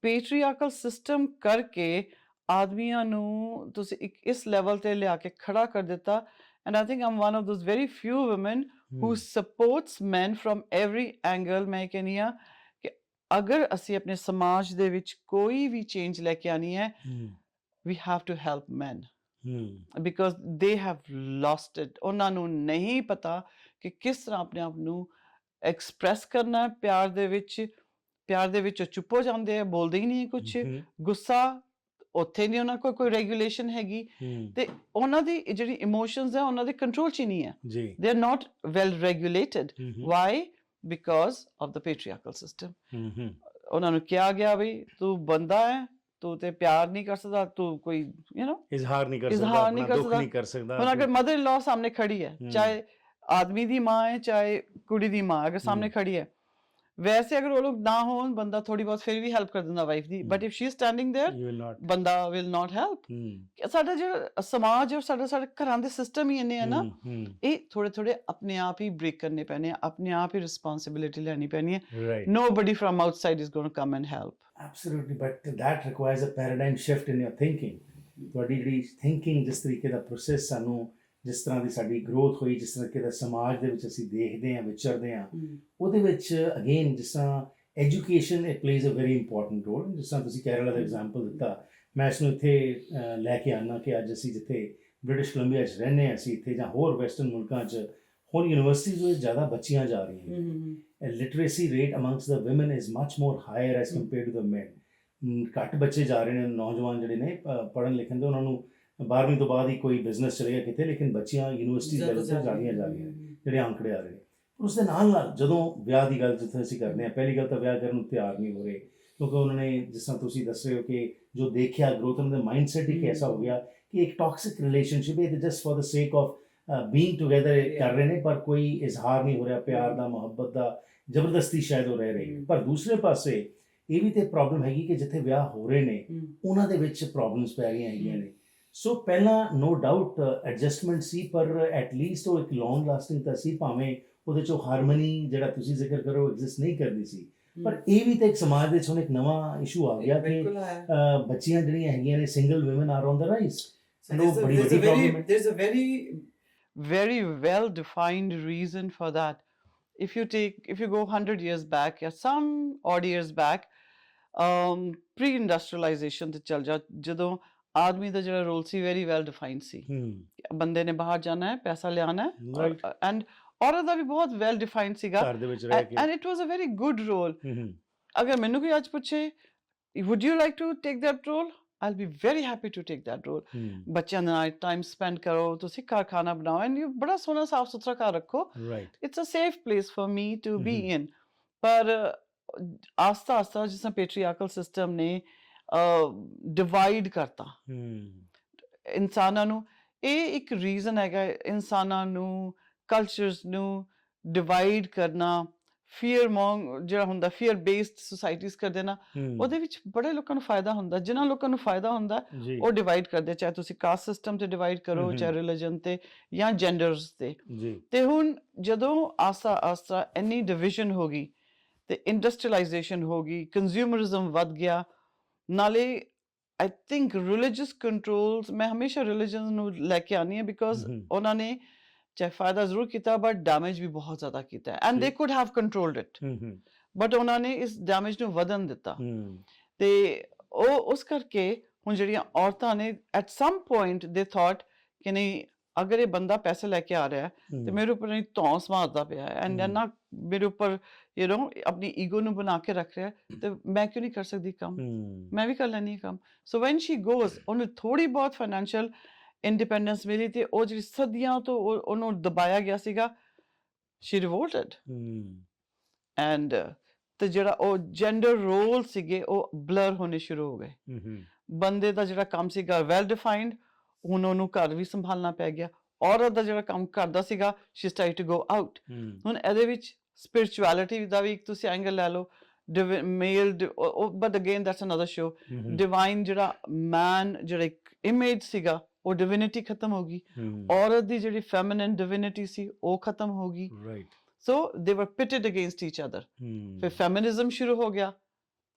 patriarchal system ਕਰਕੇ ਆਦਮੀਆਂ ਨੂੰ ਤੁਸੀਂ ਇੱਕ ਇਸ ਲੈਵਲ ਤੇ ਲਿਆ ਕੇ ਖੜਾ ਕਰ ਦਿੱਤਾ and I think I'm one of those very few women who supports men from every angle। ਮੈਂ ਕਹਿੰਦੀ ਹਾਂ ਕਿ ਅਗਰ ਅਸੀਂ ਆਪਣੇ ਸਮਾਜ ਦੇ ਵਿੱਚ ਕੋਈ ਵੀ ਚੇਂਜ ਲੈ ਕੇ ਆਉਣੀ ਹੈ we have to help men because they have lost it। ਉਹਨਾਂ ਨੂੰ ਨਹੀਂ ਪਤਾ ਕਿ ਕਿਸ ਤਰ੍ਹਾਂ ਆਪਣੇ ਆਪ ਨੂੰ ਐਕਸਪ੍ਰੈਸ ਕਰਨਾ ਪਿਆਰ ਦੇ ਵਿੱਚ ਚੁੱਪ ਹੋ ਜਾਂਦੇ ਆ ਬੋਲਦੇ ਹੀ ਨਹੀਂ ਕੁਛ ਗੁੱਸਾ ਉੱਥੇ ਨਹੀਂ ਉਹਨਾਂ ਕੋਲ ਕੋਈ ਰੈਗੂਲੇਸ਼ਨ ਹੈਗੀ ਤੇ ਉਹਨਾਂ ਦੀ ਜਿਹੜੀ ਇਮੋਸ਼ਨਸ ਹੈ ਉਹਨਾਂ ਦੇ ਕੰਟਰੋਲ 'ਚ ਹੀ ਨਹੀਂ ਹੈ they are not well regulated why because of the patriarchal system। ਉਹਨਾਂ ਨੂੰ ਕਿਹਾ ਗਿਆ ਵੀ ਤੂੰ ਬੰਦਾ ਹੈ ਤੂੰ ਤੇ ਪਿਆਰ ਨਹੀਂ ਕਰ ਸਕਦਾ ਤੂੰ ਕੋਈ ਇਜ਼ਹਾਰ ਨਹੀਂ ਕਰ ਸਕਦਾ ਆਪਣਾ ਦੁੱਖ ਨਹੀਂ ਕਰ ਸਕਦਾ। ਹੁਣ ਅਗਰ ਮਦਰ ਇਨ ਲਾਅ ਸਾਹਮਣੇ ਖੜੀ ਹੈ ਚਾਹੇ ਆਦਮੀ ਦੀ ਮਾਂ ਹੈ ਚਾਹੇ ਕੁੜੀ ਦੀ ਮਾਂ ਅਗਰ ਸਾਹਮਣੇ ਖੜੀ ਹੈ ਵੈਸੇ ਅਗਰ ਉਹ ਲੋਕ ਨਾ ਹੋਣ ਬੰਦਾ ਥੋੜੀ ਬਹੁਤ ਫਿਰ ਵੀ ਹੈਲਪ ਕਰ ਦਿੰਦਾ wife the but if she is standing there ਬੰਦਾ ਵਿਲ ਨਾਟ ਹੈਲਪ। ਸਾਡਾ ਜਿਹੜਾ ਸਮਾਜ ਔਰ ਸਾਡੇ ਘਰਾਂ ਦੇ ਸਿਸਟਮ ਹੀ ਇੰਨੇ ਆ ਨਾ ਇਹ ਥੋੜੇ ਆਪਣੇ ਆਪ ਹੀ ਬ੍ਰੇਕ ਕਰਨੇ ਪੈਣੇ ਆ ਆਪਣੇ ਆਪ ਹੀ ਰਿਸਪੌਂਸਿਬਿਲਿਟੀ ਲੈਣੀ ਪੈਣੀ ਹੈ। Nobody from outside is going to come and help। Absolutely, but that requires a paradigm shift in your thinking। ਤੁਹਾਡੀ ਜਿਹੜੀ ਥਿੰਕਿੰਗ ਜਿਸ ਤਰੀਕੇ ਦਾ ਪ੍ਰੋਸੈਸ ਸਾਨੂੰ ਜਿਸ ਤਰ੍ਹਾਂ ਦੀ ਸਾਡੀ ਗਰੋਥ ਹੋਈ ਜਿਸ ਤਰੀਕੇ ਦਾ ਸਮਾਜ ਦੇ ਵਿੱਚ ਅਸੀਂ ਦੇਖਦੇ ਹਾਂ ਵਿਚਰਦੇ ਹਾਂ ਉਹਦੇ ਵਿੱਚ ਅਗੇਨ ਜਿਸ ਤਰ੍ਹਾਂ education it plays a very important role. ਜਿਸ ਤਰ੍ਹਾਂ ਤੁਸੀਂ ਕੇਰਲਾ ਦਾ ਐਗਜ਼ਾਮਪਲ ਦਿੱਤਾ ਮੈਂ ਇਸਨੂੰ ਇੱਥੇ ਲੈ ਕੇ ਆਉਣਾ ਕਿ ਅੱਜ ਅਸੀਂ ਜਿੱਥੇ ਬ੍ਰਿਟਿਸ਼ ਕੋਲੰਬੀਆ 'ਚ ਰਹਿੰਦੇ ਹਾਂ ਅਸੀਂ ਇੱਥੇ ਜਾਂ ਹੋਰ ਵੈਸਟਰਨ ਮੁਲਕਾਂ 'ਚ ਹੁਣ ਯੂਨੀਵਰਸਿਟੀਜ਼ ਵਿੱਚ ਜ਼ਿਆਦਾ ਬੱਚੀਆਂ ਜਾ ਰਹੀਆਂ ਨੇ literacy rate amongst the woman is much more higher as compared to the man. ਘੱਟ ਬੱਚੇ ਜਾ ਰਹੇ ਨੇ ਨੌਜਵਾਨ ਜਿਹੜੇ ਨੇ ਪੜ੍ਹਨ ਲਿਖਣ ਦੇ ਉਹਨਾਂ ਨੂੰ 12ਵੀਂ ਤੋਂ ਬਾਅਦ ਹੀ ਕੋਈ ਬਿਜ਼ਨਸ ਚਲੇਗਾ ਕਿਤੇ ਲੇਕਿਨ ਬੱਚੀਆਂ ਯੂਨੀਵਰਸਿਟੀ ਲੈਵਲ 'ਤੇ ਜਾ ਰਹੀਆਂ ਜਿਹੜੇ ਅੰਕੜੇ ਆ ਰਹੇ ਨੇ ਉਸ ਦੇ ਨਾਲ ਜਦੋਂ ਵਿਆਹ ਦੀ ਗੱਲ ਜਿੱਥੇ ਅਸੀਂ ਕਰਦੇ ਹਾਂ, ਪਹਿਲੀ ਗੱਲ ਤਾਂ ਵਿਆਹ ਕਰਨ ਨੂੰ ਤਿਆਰ ਨਹੀਂ ਹੋ ਰਹੇ, ਕਿਉਂਕਿ ਉਹਨਾਂ ਨੇ ਜਿਸ ਤਰ੍ਹਾਂ ਤੁਸੀਂ ਦੱਸ ਰਹੇ ਹੋ ਕਿ ਜੋ ਦੇਖਿਆ ਗਰੋਥ, ਉਹਨਾਂ ਦਾ ਮਾਈਂਡਸੈਟ ਹੀ ਐਸਾ ਹੋ ਗਿਆ ਕਿ ਇੱਕ ਟੌਕਸਿਕ ਰਿਲੇਸ਼ਨਸ਼ਿਪ ਹੈ, ਜਸਟ ਫॉर द ਸੇਕ ਆਫ ਬੀਇੰਗ ਟੁਗੇਦਰ ਕਰ ਰਹੇ ਨੇ, ਪਰ ਕੋਈ ਇਜ਼ਹਾਰ ਨਹੀਂ ਹੋ ਰਿਹਾ ਪਿਆਰ ਦਾ, ਮੁਹੱਬਤ ਦਾ, ਜ਼ਬਰਦਸਤੀ ਸ਼ਾਇਦ ਉਹ ਰਹਿ ਰਹੇ। ਪਰ ਦੂਸਰੇ ਪਾਸੇ ਇਹ ਵੀ ਤੇ ਪ੍ਰੋਬਲਮ ਹੈਗੀ ਕਿ ਜਿੱਥੇ ਵਿਆਹ ਹੋ ਰਹੇ ਨੇ ਉਹਨਾਂ ਦੇ ਵਿੱਚ ਪ੍ਰੋਬਲਮਸ ਪੈ ਰਹੀਆਂ ਹੈਗੀਆਂ ਨੇ। ਸੋ ਪਹਿਲਾਂ ਨੋ ਡਾਊਟ ਐਡਜਸਟਮੈਂਟ ਸੀ, ਪਰ ਐਟਲੀਸਟ ਉਹ ਇੱਕ ਲੌਂਗ ਲਾਸਟਿੰਗ ਤਾਂ ਸੀ, ਭਾਵੇਂ ਉਹਦੇ 'ਚੋਂ ਹਾਰਮਨੀ ਜਿਹੜਾ ਤੁਸੀਂ ਜ਼ਿਕਰ ਕਰੋ ਐਗਜ਼ਿਸਟ ਨਹੀਂ ਕਰਦੀ ਸੀ। ਪਰ ਇਹ ਵੀ ਤਾਂ ਇੱਕ ਸਮਾਜ ਦੇ ਵਿੱਚ ਹੁਣ ਇੱਕ ਨਵਾਂ ਇਸ਼ੂ ਆ ਗਿਆ ਕਿ ਬੱਚੀਆਂ ਜਿਹੜੀਆਂ ਹੈਗੀਆਂ ਨੇ, single woman are on the rise. There's a very well defined reason for that. If you go 100 years back or some odd years back, pre-industrialization ਤੇ ਚੱਲ ਜਾ, ਜਦੋਂ ਆਦਮੀ ਦਾ ਜਿਹੜਾ ਰੋਲ ਸੀ very well defined ਸੀ। ਬੰਦੇ ਨੇ ਬਾਹਰ ਜਾਣਾ ਹੈ, ਪੈਸਾ ਲਿਆਣਾ ਹੈ, ਐਂਡ ਔਰਤ ਦਾ ਵੀ ਬਹੁਤ ਵੈਲ ਡਿਫਾਈਨਡ ਸੀਗਾ, and it was a very good role. ਅਗਰ ਮੈਨੂੰ ਕੋਈ ਅੱਜ ਪੁੱਛੇ would you like to take that role, I'll be very happy to take that role. ਬੱਚਿਆਂ ਨਾਲ ਟਾਈਮ ਸਪੈਂਡ ਕਰੋ, ਤੁਸੀਂ ਘਰ ਖਾਣਾ ਬਣਾਓ, ਐਂਡ ਯੂ ਬੜਾ ਸੋਹਣਾ ਸਾਫ ਸੁਥਰਾ ਘਰ ਰੱਖੋ, it's a safe place for me to be in. ਪਰ ਆਸਤਾ ਆਸਤਾ ਜਿਸ ਤਰ੍ਹਾਂ ਪੈਟਰੀਆਰਕਲ ਸਿਸਟਮ ਨੇ ਡਿਵਾਈਡ ਕਰਤਾ ਇਨਸਾਨਾਂ ਨੂੰ। ਇਹ ਇੱਕ ਰੀਜ਼ਨ ਹੈਗਾ ਇਨਸਾਨਾਂ ਨੂੰ, ਕਲਚਰਸ ਨੂੰ ਡਿਵਾਈਡ ਕਰਨਾ। ਫੀਅਰ ਮੌਂਗ ਜਿਹੜਾ ਹੁੰਦਾ, ਫੀਅਰ ਬੇਸਡ ਸੁਸਾਇਟੀਜ਼ ਕਰਦੇ ਨਾ, ਉਹਦੇ ਵਿੱਚ ਬੜੇ ਲੋਕਾਂ ਨੂੰ ਫਾਇਦਾ ਹੁੰਦਾ। ਜਿਨ੍ਹਾਂ ਲੋਕਾਂ ਨੂੰ ਫਾਇਦਾ ਹੁੰਦਾ ਉਹ ਡਿਵਾਈਡ ਕਰਦੇ, ਚਾਹੇ ਤੁਸੀਂ ਕਾਸਟ ਸਿਸਟਮ ਤੇ ਡਿਵਾਈਡ ਕਰੋ, ਚਾਹੇ ਰਿਲੀਜਨ ਤੇ ਜਾਂ ਜੈਂਡਰਸ ਤੇ। ਤੇ ਹੁਣ ਜਦੋਂ ਆਸਤਾ ਆਸਤਾ ਇੰਨੀ ਡਿਵੀਜ਼ਨ ਹੋ ਗਈ ਤੇ ਇੰਡਸਟਰੀਲਾਈਜੇਸ਼ਨ ਹੋ ਗਈ, ਕੰਜ਼ਿਊਮਰਿਜ਼ਮ ਵੱਧ ਗਿਆ, ਨਾਲੇ ਆਈ ਥਿੰਕ ਰਿਲੀਜੀਅਸ ਕੰਟਰੋਲਸ, ਮੈਂ ਹਮੇਸ਼ਾ ਰਿਲੀਜਨ ਨੂੰ ਲੈ ਕੇ ਆਉਂਦੀ ਹਾਂ, ਬਿਕੋਜ਼ ਉਹਨਾਂ ਨੇ ਚਾਹੇ ਫਾਇਦਾ ਜ਼ਰੂਰ ਕੀਤਾ ਬਟ ਡੈਮੇਜ ਵੀ ਬਹੁਤ ਜ਼ਿਆਦਾ ਕੀਤਾ, ਐਂਡ ਦੇ could have controlled it, but ਉਹਨਾਂ ਨੇ ਇਸ ਡੈਮੇਜ ਨੂੰ ਵਧਣ ਦਿੱਤਾ। ਤੇ ਉਹ ਉਸ ਕਰਕੇ ਹੁਣ ਜਿਹੜੀਆਂ ਔਰਤਾਂ ਨੇ ਐਟ ਸਮ ਪੁਆਇੰਟ ਦੇ ਥਾਟ ਕਿ ਨਹੀਂ, ਅਗਰ ਇਹ ਬੰਦਾ ਪੈਸੇ ਲੈ ਕੇ ਆ ਰਿਹਾ ਤੇ ਮੇਰੇ ਉੱਪਰ ਨਹੀਂ ਧੌਂਸ ਮਾਰਦਾ ਪਿਆ ਐਂਡ ਨਾ ਮੇਰੇ ਉੱਪਰ ਆਪਣੀ ਈਗੋ ਨੂੰ ਬਣਾ ਕੇ ਰੱਖ ਰਿਹਾ, ਤੇ ਮੈਂ ਕਿਉਂ ਨਹੀਂ ਕਰ ਸਕਦੀ ਕੰਮ, ਮੈਂ ਵੀ ਕਰ ਲੈਂਦੀ ਹਾਂ ਕੰਮ। ਸੋ ਵੈਨ ਸ਼ੀ ਗੋਜ਼, ਉਹਨੂੰ ਥੋੜੀ ਬਹੁਤ ਫਾਈਨੈਂਸ਼ੀਅਲ ਇੰਡੀਪੈਂਡੈਂਸ ਮਿਲੀ ਤੇ ਉਹ ਜਿਹੜੀ ਸਦੀਆਂ ਤੋਂ ਉਹਨੂੰ ਦਬਾਇਆ ਗਿਆ ਸੀਗਾ, ਸ਼ੀ ਰਿਵੋਲਟਡ, ਐਂਡ ਤੇ ਜਿਹੜਾ ਉਹ ਜੈਂਡਰ ਰੋਲ ਸੀਗੇ ਉਹ ਬਲਰ ਹੋਣੇ ਸ਼ੁਰੂ ਹੋ ਗਏ। ਬੰਦੇ ਦਾ ਜਿਹੜਾ ਕੰਮ ਸੀਗਾ ਵੈਲ ਡਿਫਾਈਨਡ, ਹੁਣ ਉਹਨੂੰ ਘਰ ਵੀ ਸੰਭਾਲਣਾ ਪੈ ਗਿਆ। ਔਰਤ ਦਾ ਜਿਹੜਾ ਕੰਮ ਕਰਦਾ ਸੀਗਾ, she started to go out. ਹੁਣ ਇਹਦੇ ਵਿੱਚ ਸਪਿਰਿਚੁਅਲਿਟੀ ਦਾ ਵੀ ਇੱਕ ਤੁਸੀਂ ਐਂਗਲ ਲੈ ਲਓ, male, but again that's another show. Divine ਜਿਹੜਾ ਮੈਨ, ਜਿਹੜਾ ਇੱਕ ਇਮੇਜ ਸੀਗਾ, ਉਹ ਡਿਵਿਨਿਟੀ ਖਤਮ ਹੋ ਗਈ। ਔਰਤ ਦੀ ਜਿਹੜੀ ਫੈਮਿਨਿਨ ਡਿਵਿਨਿਟੀ ਸੀ ਉਹ ਖਤਮ ਹੋ ਗਈ। ਸੋ ਦੇ ਵਰ ਪਿਟਡ ਅਗੇਂਸਟ ਈਚ ਅਦਰ। ਫਿਰ ਫੈਮਿਨਿਜ਼ਮ ਸ਼ੁਰੂ ਹੋ ਗਿਆ,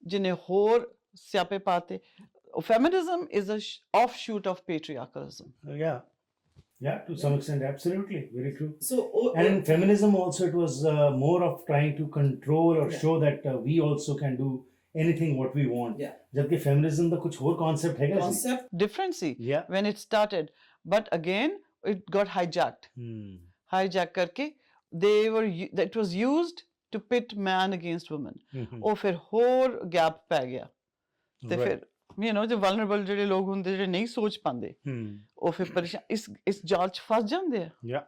ਜਿਹਨੇ ਹੋਰ ਸਿਆਪੇ ਪਾਤੇ। Feminism is a offshoot of patriarchalism. Yeah, to some extent, absolutely, very true. And in feminism also, it was more of trying to control or show that we also can do anything what we want. Jabki feminism da kuch aur concept hai ga, concept different see when it started, but again it got hijacked. Hijack karke it was used to pit man against woman. ਉਹ ਫਿਰ ਹੋਰ ਗੈਪ ਪੈ ਗਿਆ, ਤੇ ਫਿਰ ਜੋ ਵਲਨਰੇਬਲ ਜਿਹੜੇ ਲੋਕ ਹੁੰਦੇ, ਜਿਹੜੇ ਨਹੀਂ ਸੋਚ ਪਾਉਂਦੇ, ਉਹ ਫਿਰ ਪਰੇਸ਼ਾਨ ਇਸ ਜਾਲ 'ਚ ਫਸ ਜਾਂਦੇ ਆ।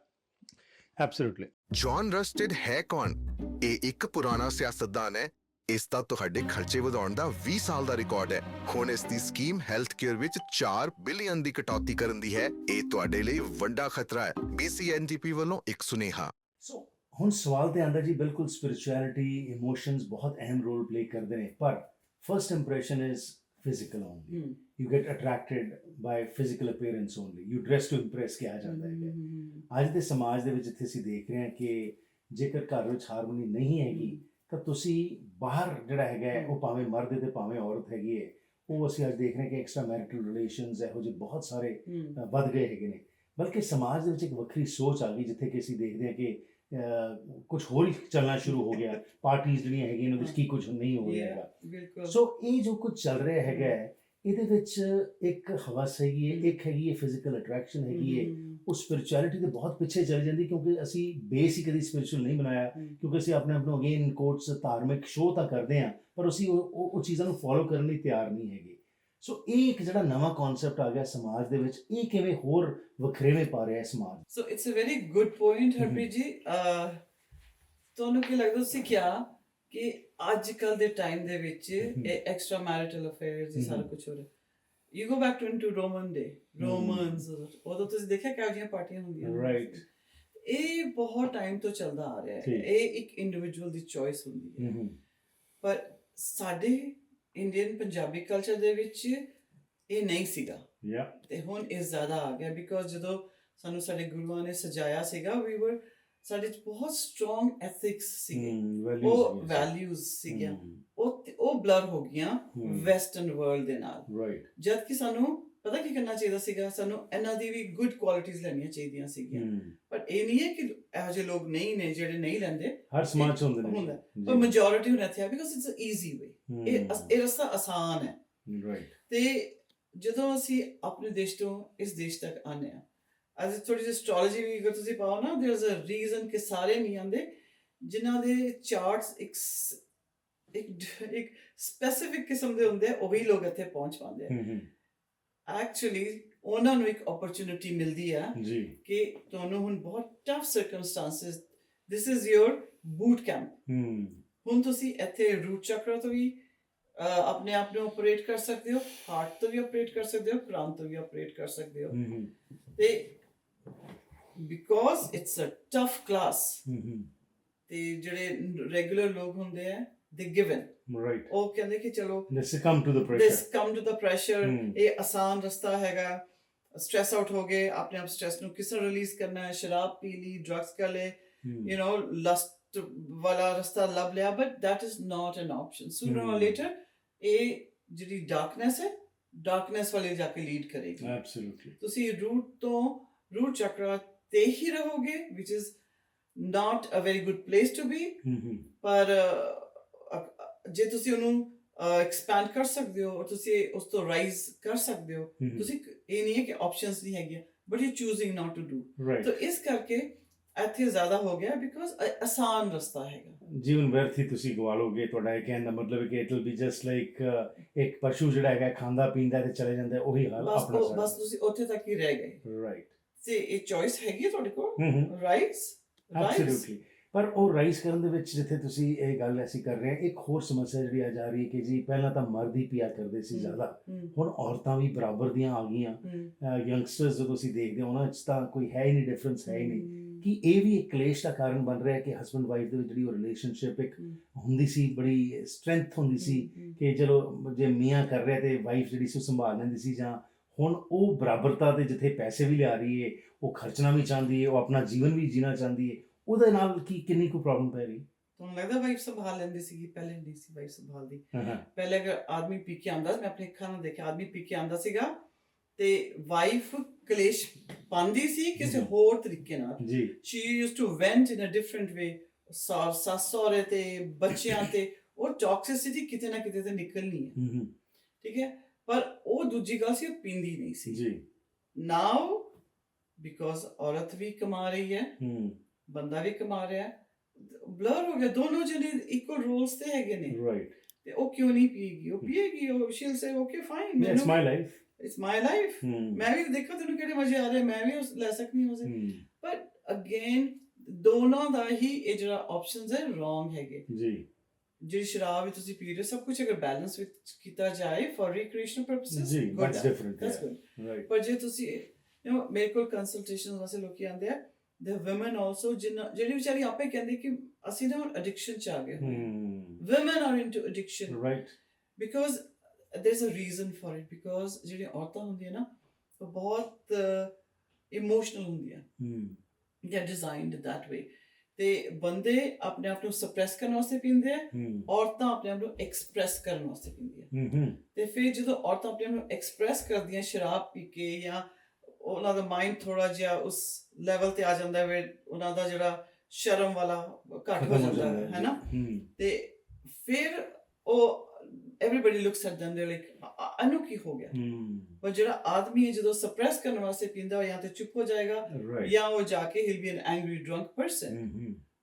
ਐਬਸੋਲੂਟਲੀ। ਜੌਨ ਰਸਟਿਡ ਹੈ ਕੌਣ? ਇਹ ਇੱਕ ਪੁਰਾਣਾ ਸਿਆਸਤਦਾਨ ਹੈ। ਇਸ ਦਾ ਤੁਹਾਡੇ ਖਰਚੇ ਵਧਾਉਣ ਦਾ 20 ਸਾਲ ਦਾ ਰਿਕਾਰਡ ਹੈ। ਹੁਣ ਇਸ ਦੀ ਸਕੀਮ ਹੈਲਥ ਕੇਅਰ ਵਿੱਚ 4 ਬਿਲੀਅਨ ਦੀ ਕਟੌਤੀ ਕਰਨ ਦੀ ਹੈ। ਇਹ ਤੁਹਾਡੇ ਲਈ ਵੱਡਾ ਖਤਰਾ ਹੈ। BCNDP ਵੱਲੋਂ ਇੱਕ ਸੁਨੇਹਾ। ਸੋ ਹੁਣ ਸਵਾਲ ਤੇ ਆਉਂਦਾ ਜੀ, ਬਿਲਕੁਲ ਸਪਿਰਿਚੁਅਲਿਟੀ, ਇਮੋਸ਼ਨਸ ਬਹੁਤ ਅਹਿਮ ਰੋਲ ਪਲੇ ਕਰਦੇ ਨੇ, ਪਰ first impression is physical only. You get attracted by physical appearance only. You dress to impress ਕਿਹਾ ਜਾਂਦਾ ਹੈ। ਅੱਜ ਦੇ ਸਮਾਜ ਦੇ ਵਿੱਚ ਜਿੱਥੇ ਅਸੀਂ ਦੇਖ ਰਹੇ ਹਾਂ ਕਿ ਜੇਕਰ ਘਰ ਵਿੱਚ ਹਾਰਮੋਨੀ ਨਹੀਂ ਹੈਗੀ ਤਾਂ ਤੁਸੀਂ ਬਾਹਰ ਜਿਹੜਾ ਹੈਗਾ, ਉਹ ਭਾਵੇਂ ਮਰਦ ਹੈ ਤੇ ਭਾਵੇਂ ਔਰਤ ਹੈਗੀ ਹੈ, ਉਹ ਅਸੀਂ ਅੱਜ ਦੇਖ ਰਹੇ ਹਾਂ ਕਿ ਐਕਸਟਰਾ ਮੈਰਿਟਲ ਰਿਲੇਸ਼ਨਸ ਇਹੋ ਜਿਹੇ ਬਹੁਤ ਸਾਰੇ ਵੱਧ ਗਏ ਹੈਗੇ ਨੇ। ਬਲਕਿ ਸਮਾਜ ਦੇ ਵਿੱਚ ਇੱਕ ਵੱਖਰੀ ਸੋਚ ਆ ਗਈ, ਜਿੱਥੇ ਕਿ ਅਸੀਂ ਦੇਖਦੇ ਹਾਂ ਕਿ ਕੁਛ ਹੋਰ ਹੀ ਚੱਲਣਾ ਸ਼ੁਰੂ ਹੋ ਗਿਆ। ਪਾਰਟੀਆਂ ਜਿਹੜੀਆਂ ਹੈਗੀਆਂ ਉਹਦੇ ਵਿੱਚ ਕੀ ਕੁਛ ਨਹੀਂ ਹੋ ਰਿਹਾ ਹੈਗਾ। ਸੋ ਇਹ ਜੋ ਕੁਝ ਚੱਲ ਰਿਹਾ ਹੈਗਾ, ਇਹਦੇ ਵਿੱਚ ਇੱਕ ਹਵਸ ਹੈਗੀ ਹੈ, ਇੱਕ ਹੈਗੀ ਹੈ ਫਿਜ਼ੀਕਲ ਅਟਰੈਕਸ਼ਨ ਹੈਗੀ ਹੈ। ਉਹ ਸਪਿਰਿਚੁਅਲਿਟੀ ਦੇ ਬਹੁਤ ਪਿੱਛੇ ਚਲੀ ਜਾਂਦੀ, ਕਿਉਂਕਿ ਅਸੀਂ ਬੇਸ ਹੀ ਕਦੀ ਸਪਿਰਿਚੁਅਲ ਨਹੀਂ ਬਣਾਇਆ, ਕਿਉਂਕਿ ਅਸੀਂ ਆਪਣੇ ਆਪ ਨੂੰ ਅਗੇਨ ਕੋਟਸ ਧਾਰਮਿਕ ਸ਼ੋਅ ਤਾਂ ਕਰਦੇ ਹਾਂ, ਪਰ ਅਸੀਂ ਉਹ ਚੀਜ਼ਾਂ ਨੂੰ ਫੋਲੋ ਕਰਨ ਲਈ ਤਿਆਰ ਨਹੀਂ ਹੈਗੇ। ਸੋ ਇਹ ਇੱਕ ਜਿਹੜਾ ਨਵਾਂ ਕਨਸੈਪਟ ਆ ਗਿਆ ਸਮਾਜ ਦੇ ਵਿੱਚ, ਇਹ ਕਿਵੇਂ ਹੋਰ ਵਖਰੇਵੇਂ ਪਾ ਰਿਹਾ ਸਮਾਜ? So it's a very good point Harpreet ji. ਤੁਹਾਨੂੰ ਕੀ ਲੱਗਦਾ ਤੁਸੀਂ ਕਿਹਾ ਕਿ ਅੱਜ ਕੱਲ ਦੇ ਟਾਈਮ ਦੇ ਵਿੱਚ ਇਹ ਐਕਸਟਰਾ ਮੈਰਿਟਲ ਅਫੇਅਰਸ ਸਾਰਾ ਕੁਝ ਹੋ ਰਿਹਾ you go back to Roman day Romans ਉਦੋਂ ਤੁਸੀਂ ਦੇਖਿਆ ਕਿਹੋ ਜਿਹੀਆਂ ਪਾਰਟੀਆਂ ਹੁੰਦੀਆਂ ਰਾਈਟ ਇਹ ਬਹੁਤ ਟਾਈਮ ਤੋਂ ਚੱਲਦਾ ਆ ਰਿਹਾ ਹੈ ਇਹ ਇੱਕ ਇੰਡੀਵਿਜੂਅਲ ਦੀ ਚੋਇਸ ਹੁੰਦੀ ਹੈ ਪਰ ਸਾਡੇ ਇੰਡੀਅਨ ਪੰਜਾਬੀ ਕਲਚਰ ਦੇ ਵਿੱਚ ਇਹ ਨਹੀਂ ਸੀਗਾ ਤੇ ਹੁਣ ਇਹ ਜ਼ਿਆਦਾ ਆ ਗਿਆ ਬਿਕੋਜ਼ ਜਦੋਂ ਸਾਨੂੰ ਸਾਡੇ ਗੁਰੂਆਂ ਨੇ ਸਜਾਇਆ ਸੀਗਾ ਸਾਡੇ ਚ ਬਹੁਤ ਸਟਰੋਂਗ ਐਥਿਕਸ ਸੀਗੇ ਉਹ ਵੈਲਿਊਜ਼ ਸੀਗੀਆਂ ਉਹ ਬਲਰ ਹੋ ਗਈਆਂ ਵੈਸਟਰਨ ਵਰਲਡ ਦੇ ਨਾਲ ਜਦ ਕਿ ਸਾਨੂੰ ਪਤਾ ਕੀ ਕਰਨਾ ਚਾਹੀਦਾ ਸੀਗਾ ਸਾਨੂੰ ਇਹਨਾਂ ਦੀ ਵੀ ਗੁੱਡ ਕੁਆਲਿਟੀਜ਼ ਲੈਣੀਆਂ ਚਾਹੀਦੀਆਂ ਸੀਗੀਆਂ ਪਰ ਇਹ ਨਹੀਂ ਹੈ ਕਿ ਇਹੋ ਜਿਹੇ ਲੋਕ ਨਹੀਂ ਨੇ ਜਿਹੜੇ ਨਹੀਂ ਲੈਂਦੇ ਹਰ ਸਮਾਜ ਹੁੰਦੇ ਨੇ ਪਰ ਮੈਜੋਰਿਟੀ ਹੁਣ ਇੱਥੇ ਆ because it's a easy way ਇਹ ਰਸਤਾ ਆਸਾਨ ਹੈ ਤੇ ਜਦੋਂ ਅਸੀਂ ਆਪਣੇ ਦੇਸ਼ ਤੋਂ ਇਸ ਦੇਸ਼ ਤੱਕ ਆਨੇ ਆ ਅੱਜ ਥੋੜੀ ਜਿਹੀ ਐਸਟ੍ਰੋਲੋਜੀ ਵੀ ਅਗਰ ਤੁਸੀਂ ਪਾਓ ਨਾ ਦੇयर इज अ ਰੀਜ਼ਨ ਕਿ ਸਾਰੇ ਨਹੀਂ ਆਂਦੇ ਜਿਨ੍ਹਾਂ ਦੇ ਚਾਰਟਸ ਇੱਕ ਸਪੈਸੀਫਿਕ ਕਿਸਮ ਦੇ ਹੁੰਦੇ ਆ ਉਹੀ ਲੋਕ ਇੱਥੇ ਪਹੁੰਚ ਪਾਉਂਦੇ ਆ ਐਕਚੁਅਲੀ ਉਹਨਾਂ ਨੂੰ ਇੱਕ ਓਪਰਚੁਨਿਟੀ ਮਿਲਦੀ ਆ ਕਿ ਤੁਹਾਨੂੰ ਹੁਣ ਬਹੁਤ tough circumstances this is your boot camp ਹੁਣ ਤੁਸੀਂ ਇੱਥੇ ਰੂਟ ਚੱਕਰ ਤੋਂ ਵੀ ਆਪਣੇ ਆਪ ਨੂੰ ਆਪਰੇਟ ਕਰ ਸਕਦੇ ਹੋ ਹਾਰਟ ਤੋਂ ਵੀ ਆਪਰੇਟ ਕਰ ਸਕਦੇ ਹੋ ਪ੍ਰਾਣ ਤੋਂ ਵੀ ਆਪਰੇਟ ਕਰ ਸਕਦੇ ਹੋ ਤੇ because it's a tough class ਤੇ ਜਿਹੜੇ ਰੈਗੂਲਰ ਲੋਕ ਹੁੰਦੇ ਆ ਦੇ ਗਿਵਨ ਉਹ ਕਹਿੰਦੇ ਕਿ ਚਲੋ this come to the pressure ਇਹ ਆਸਾਨ ਰਸਤਾ ਹੈਗਾ ਸਟ੍ਰੈਸ ਆਊਟ ਹੋ ਗਏ ਆਪਣੇ ਆਪ ਸਟ੍ਰੈਸ ਨੂੰ ਕਿਸ ਤਰ੍ਹਾਂ ਰਿਲੀਜ਼ ਕਰਨਾ ਹੈ ਸ਼ਰਾਬ ਪੀ ਲਈ ਡਰੱਗਸ ਕਰ ਲਏ ਯੂ نو ਲਸਟ ਵਾਲਾ ਰਸਤਾ ਲੱਭ ਲਿਆ but that is not an option sooner or later ਇਹ ਜਿਹੜੀ ਡਾਰਕਨੈਸ ਹੈ ਡਾਰਕਨੈਸ ਵਾਲੇ ਜਾ ਕੇ ਲੀਡ ਕਰੇਗੀ ਐਬਸੋਲੂਟਲੀ ਤੁਸੀਂ ਰੂਟ ਚੱਕਰ ਤੇ ਹੀ ਰਹੋਗੇ which is not a very good place to be ਪਰ ਜੇ ਤੁਸੀਂ ਉਹਨੂੰ ਐਕਸਪੈਂਡ ਕਰ ਸਕਦੇ ਹੋ ਔਰ ਤੁਸੀਂ ਉਸ ਤੋਂ ਰਾਈਜ਼ ਕਰ ਸਕਦੇ ਹੋ ਤੁਸੀਂ ਇਹ ਨਹੀਂ ਹੈ ਕਿ ਆਪਸ਼ਨਸ ਨਹੀਂ ਹੈਗੀਆਂ but you choosing not to do ਤਾਂ ਇਸ ਕਰਕੇ ਇੱਥੇ ਜ਼ਿਆਦਾ ਹੋ ਗਿਆ ਬਿਕੋਜ਼ ਆਸਾਨ ਰਸਤਾ ਹੈਗਾ ਜੀਵਨ ਵਿਅਰਥ ਹੀ ਤੁਸੀਂ ਗਵਾ ਲੋਗੇ ਤੁਹਾਡਾ ਇਹ ਕਹਿਣ ਦਾ ਮਤਲਬ ਹੈ ਕਿ it will be just like ਇੱਕ ਪਸ਼ੂ ਜਿਹੜਾ ਹੈਗਾ ਖਾਂਦਾ ਪੀਂਦਾ ਤੇ ਚਲੇ ਜਾਂਦਾ ਉਹੀ ਹਾਲ ਆਪਣਾ ਬਸ ਤੁਸੀਂ ਉੱਥੇ ਤੱਕ ਹੀ ਰਹਿ ਗਏ ਰਾਈਟ ਤੇ ਇਹ ਚੋਇਸ ਹੈਗੀ ਤੁਹਾਡੇ ਕੋਲ ਰਾਈਟਸ ਐਬਸੋਲੂਟਲੀ ਪਰ ਉਹ ਰਾਈਜ਼ ਕਰਨ ਦੇ ਵਿੱਚ ਜਿੱਥੇ ਤੁਸੀਂ ਇਹ ਗੱਲ ਐਸੀ ਕਰ ਰਹੇ ਹੋ ਇੱਕ ਹੋਰ ਸਮੱਸਿਆ ਜਿਹੜੀ ਆ ਜਾ ਰਹੀ ਹੈ ਕਿ ਜੀ ਪਹਿਲਾਂ ਤਾਂ ਮਰਦ ਹੀ ਪਿਆ ਕਰਦੇ ਸੀ ਜ਼ਿਆਦਾ ਹੁਣ ਔਰਤਾਂ ਵੀ ਬਰਾਬਰ ਦੀਆਂ ਆ ਗਈਆਂ ਯੰਗਸਟਰਸ ਜਦੋਂ ਤੁਸੀਂ ਦੇਖਦੇ ਹੋ ਉਹਨਾਂ 'ਚ ਤਾਂ ਕੋਈ ਹੈ ਹੀ ਨਹੀਂ ਡਿਫਰੈਂਸ ਹੈ ਹੀ ਨਹੀਂ ਕਿ ਇਹ ਵੀ ਇੱਕ ਕਲੇਸ਼ ਦਾ ਕਾਰਨ ਬਣ ਰਿਹਾ ਕਿ ਹਸਬੈਂਡ ਵਾਈਫ ਦੇ ਵਿੱਚ ਜਿਹੜੀ ਉਹ ਰਿਲੇਸ਼ਨਸ਼ਿਪ ਇੱਕ ਹੁੰਦੀ ਸੀ ਬੜੀ ਸਟਰੈਂਥ ਹੁੰਦੀ ਸੀ ਕਿ ਚਲੋ ਜੇ ਮੀਆਂ ਕਰ ਰਿਹਾ ਤੇ ਵਾਈਫ ਜਿਹੜੀ ਸੀ ਉਹ ਸੰਭਾਲ ਲੈਂਦੀ ਸੀ ਜਾਂ ਹੁਣ ਉਹ ਬਰਾਬਰਤਾ ਤੇ ਜਿੱਥੇ ਪੈਸੇ ਵੀ ਲਿਆ ਰਹੀ ਹੈ ਉਹ ਖਰਚਣਾ ਵੀ ਚਾਹੁੰਦੀ ਹੈ ਉਹ ਆਪਣਾ ਜੀਵਨ ਵੀ ਜੀਣਾ ਚਾਹੁੰਦੀ ਹੈ ਉਹਦੇ ਨਾਲ ਕਿੰਨੀ ਕੁ ਪ੍ਰੋਬਲਮ ਪੈ ਰਹੀ ਤੁਹਾਨੂੰ ਲੱਗਦਾ ਵਾਈਫ ਸੰਭਾਲ ਲੈਂਦੀ ਸੀਗੀ ਪਹਿਲੇ ਨਹੀਂ ਸੀ ਵਾਈਫ ਸੰਭਾਲਦੀ ਪਹਿਲੇ ਅਗਰ ਆਦਮੀ ਪੀ ਕੇ ਆਉਂਦਾ ਮੈਂ ਆਪਣੇ ਅੱਖਾਂ ਨਾਲ ਦੇਖਿਆ ਆਦਮੀ ਪੀ ਕੇ ਆਉਂਦਾ ਸੀਗਾ ਤੇ ਵਾਈਫ ਕਲੇਸ਼ ਪਾਉਂਦੀ ਸੀ ਕਿਸੇ ਹੋਰ ਤਰੀਕੇ ਨਾਲ she used to went in a different way ਸੱਸ ਸਹੁਰੇ ਤੇ ਬੱਚਿਆਂ ਤੇ ਉਹ ਟੌਕਸਿਸਿਟੀ ਕਿਤੇ ਨਾ ਕਿਤੇ ਤੇ ਨਿਕਲਣੀ ਹੈ ਠੀਕ ਹੈ ਪਰ ਉਹ ਦੂਜੀ ਗੱਲ ਸੀ ਉਹ ਪੀਂਦੀ ਨਹੀਂ ਸੀ ਨਾਓ ਬਿਕੋਜ਼ ਔਰਤ ਵੀ ਕਮਾ ਰਹੀ ਹੈ ਬੰਦਾ ਵੀ ਕਮਾ ਰਿਹਾ ਬਲਰ ਹੋ ਗਿਆ ਦੋਨੋਂ ਜਣੇ ਇਕੁਅਲ ਰੋਲਸ ਤੇ ਹੈਗੇ ਨੇ ਤੇ ਉਹ ਕਿਉਂ ਨਹੀਂ ਪੀਏਗੀ ਉਹ ਪੀਏਗੀ ਉਹ she'll say okay fine it's my life ਮੈਂ ਵੀ ਦੇਖੋ ਤੈਨੂੰ ਕਿਹੜੇ ਮਜ਼ੇ ਆ ਰਹੇ ਮੈਂ ਵੀ ਲੈ ਸਕਦੀ ਹਾਂ ਬਟ ਅਗੇਨ ਦੋਨੋਂ ਦਾ ਹੀ ਇਹ ਜਿਹੜਾ ਆਪਸ਼ਨਸ ਹੈ ਰੋਂਗ ਹੈਗੇ ਜਿਹੜੀ ਸ਼ਰਾਬ ਵੀ ਤੁਸੀਂ ਪੀ ਰਹੇ ਸਭ ਕੁਝ ਅਗਰ ਬੈਲੈਂਸ ਵਿੱਚ ਕੀਤਾ ਜਾਏ ਫॉर ਰਿਕ੍ਰੀਏਸ਼ਨਲ ਪਰਪਸਸ ਗੁੱਡ ਪਰ ਜੇ ਤੁਸੀਂ ਮੇਰੇ ਕੋਲ ਕੰਸਲਟੇਸ਼ਨ ਵਾਸਤੇ ਲੋਕੀ ਆਉਂਦੇ ਆ the women also ਜਿਹੜੀ ਵਿਚਾਰੀ ਆਪੇ ਕਹਿੰਦੀ ਕਿ ਅਸੀਂ ਨਾ ਹੁਣ ਐਡਿਕਸ਼ਨ ਚ ਆ ਗਏ women are into addiction because there's a reason for it because ਜਿਹੜੀ ਔਰਤਾਂ ਹੁੰਦੀਆਂ ਨਾ ਉਹ ਬਹੁਤ ਇਮੋਸ਼ਨਲ ਹੁੰਦੀਆਂ they are designed that way ਤੇ ਬੰਦੇ ਆਪਣੇ ਆਪ ਨੂੰ ਸਪਰੈਸ ਕਰਨ ਵਾਸਤੇ ਪੀਂਦੇ ਆ ਔਰਤਾਂ ਆਪਣੇ ਆਪ ਨੂੰ ਐਕਸਪ੍ਰੈਸ ਕਰਨ ਵਾਸਤੇ ਪੀਂਦੀਆਂ ਤੇ ਫਿਰ ਜਦੋਂ ਔਰਤਾਂ ਆਪਣੇ ਆਪ ਨੂੰ ਐਕਸਪ੍ਰੈਸ ਕਰਦੀਆਂ ਸ਼ਰਾਬ ਪੀ ਕੇ ਜਾਂ ਉਹਨਾਂ ਦਾ ਮਾਈਂਡ ਥੋੜਾ ਜਿਹਾ ਉਸ ਲੈਵਲ ਤੇ ਆ ਜਾਂਦਾ ਹੈ ਉਹਨਾਂ ਦਾ ਜਿਹੜਾ ਸ਼ਰਮ ਵਾਲਾ ਘੱਟ ਹੋ ਜਾਂਦਾ ਹੈ ਨਾ ਤੇ ਫਿਰ ਉਹ everybody looks at them they're like ਇਹਨੂੰ ਕੀ ਹੋ ਗਿਆ ਪਰ ਜਿਹੜਾ ਆਦਮੀ ਹੈ ਜਦੋਂ ਸਪਰੈਸ ਕਰਨ ਵਾਸਤੇ ਪੀਂਦਾ ਜਾਂ ਤੇ ਚੁੱਪ ਹੋ ਜਾਏਗਾ ਜਾਂ ਉਹ ਜਾ ਕੇ he'll be an angry drunk person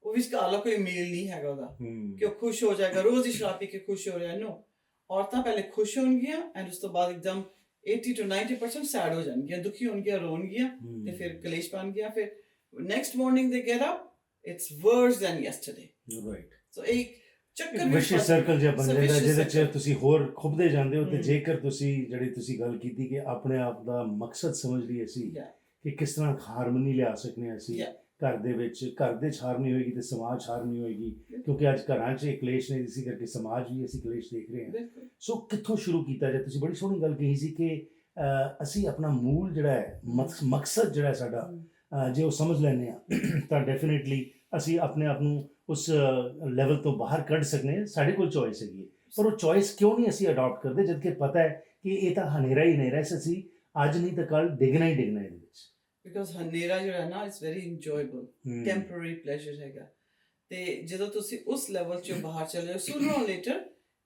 ਉਹ ਵਿਚਕਾਰ ਕੋਈ ਮੇਲ ਨਹੀਂ ਹੈਗਾ ਉਹਦਾ ਕਿ ਉਹ ਖੁਸ਼ ਹੋ ਜਾਏਗਾ ਰੋਜ਼ ਹੀ ਸ਼ਰਾਬ ਪੀ ਕੇ ਖੁਸ਼ ਹੋ ਰਿਹਾ ਨੋ ਔਰਤਾਂ ਪਹਿਲੇ ਖੁਸ਼ ਹੋਣਗੀਆਂ ਐਂਡ ਉਸ ਤੋਂ ਬਾਅਦ ਇੱਕਦਮ 80 to 90% ਸੈਡ ਹੋ ਜਾਣਗੀਆਂ ਦੁਖੀ ਹੋਣਗੀਆਂ ਰੋਣਗੀਆਂ ਤੇ ਫਿਰ ਕਲੇਸ਼ ਪਾਣਗੀਆਂ ਫਿਰ ਨੈਕਸਟ ਮਾਰਨਿੰਗ ਦੇ get up it's worse than yesterday. Right So एक ਚੱਕਰ ਵਿਸ਼ੇਸ਼ ਸਰਕਲ ਜਿਹਾ ਬਣ ਜਾਂਦਾ ਜਿਹਦੇ 'ਚ circle. ਤੁਸੀਂ ਹੋਰ ਖੁੱਬਦੇ ਜਾਂਦੇ ਹੋ। ਤੇ ਜੇਕਰ ਤੁਸੀਂ ਜਿਹੜੀ ਤੁਸੀਂ ਗੱਲ ਕੀਤੀ ਕਿ ਆਪਣੇ ਆਪ ਦਾ ਮਕਸਦ ਸਮਝ ਲਈਏ ਅਸੀਂ Yeah. ਕਿ ਕਿਸ ਤਰ੍ਹਾਂ ਹਾਰਮਨੀ ਲਿਆ ਸਕਨੇ ਹਾਂ ਅਸੀਂ Yeah. ਘਰ ਦੇ ਵਿੱਚ, ਘਰ ਦੇ 'ਚ ਹਾਰਮਨੀ ਹੋਏਗੀ ਤੇ ਸਮਾਜ ਹਾਰਮਨੀ ਹੋਏਗੀ, ਕਿਉਂਕਿ ਅੱਜ ਘਰਾਂ 'ਚ ਕਲੇਸ਼ ਨਹੀਂ, ਇਸੇ ਕਰਕੇ ਸਮਾਜ ਵੀ ਅਸੀਂ ਕਲੇਸ਼ ਦੇਖ ਰਹੇ ਹਾਂ। ਬਿਲਕੁਲ ਸੋ ਕਿੱਥੋਂ ਸ਼ੁਰੂ ਕੀਤਾ ਜਾਏ? ਤੁਸੀਂ ਬੜੀ ਸੋਹਣੀ ਗੱਲ ਕਹੀ ਸੀ ਕਿ ਅਸੀਂ ਆਪਣਾ ਮੂਲ ਜਿਹੜਾ ਹੈ ਮਕਸਦ ਜਿਹੜਾ ਸਾਡਾ ਜੇ ਉਹ ਸਮਝ ਲੈਂਦੇ ਹਾਂ ਤਾਂ ਡੈਫੀਨੇਟਲੀ ਅਸੀਂ ਆਪਣੇ ਆਪ ਨੂੰ ਉਸ ਲੈਵਲ ਤੋਂ ਬਾਹਰ ਕੱਢ ਸਕਦੇ ਹਾਂ। ਸਾਡੇ ਕੋਲ ਚੋਇਸ ਹੈਗੀ ਹੈ, ਪਰ ਉਹ ਚੋਇਸ ਕਿਉਂ ਨਹੀਂ ਅਸੀਂ ਅਡਾਪਟ ਕਰਦੇ ਜਦ ਕਿ ਪਤਾ ਹੈ ਕਿ ਇਹ ਤਾਂ ਹਨੇਰਾ ਹੀ ਹਨੇਰਾ ਹੈ, ਅਸੀਂ ਅੱਜ ਨਹੀਂ ਤਾਂ ਕੱਲ ਡਿੱਗਣਾ ਹੀ ਡਿੱਗਣਾ ਇਹਦੇ ਵਿੱਚ। ਬਿਕੋਜ਼ ਹਨੇਰਾ ਜਿਹੜਾ ਨਾ it's very enjoyable, temporary pleasure ਹੈਗਾ। ਤੇ ਜਦੋਂ ਤੁਸੀਂ ਉਸ ਲੈਵਲ 'ਚੋਂ ਬਾਹਰ ਚਲੇ ਜਾਓ, sooner or later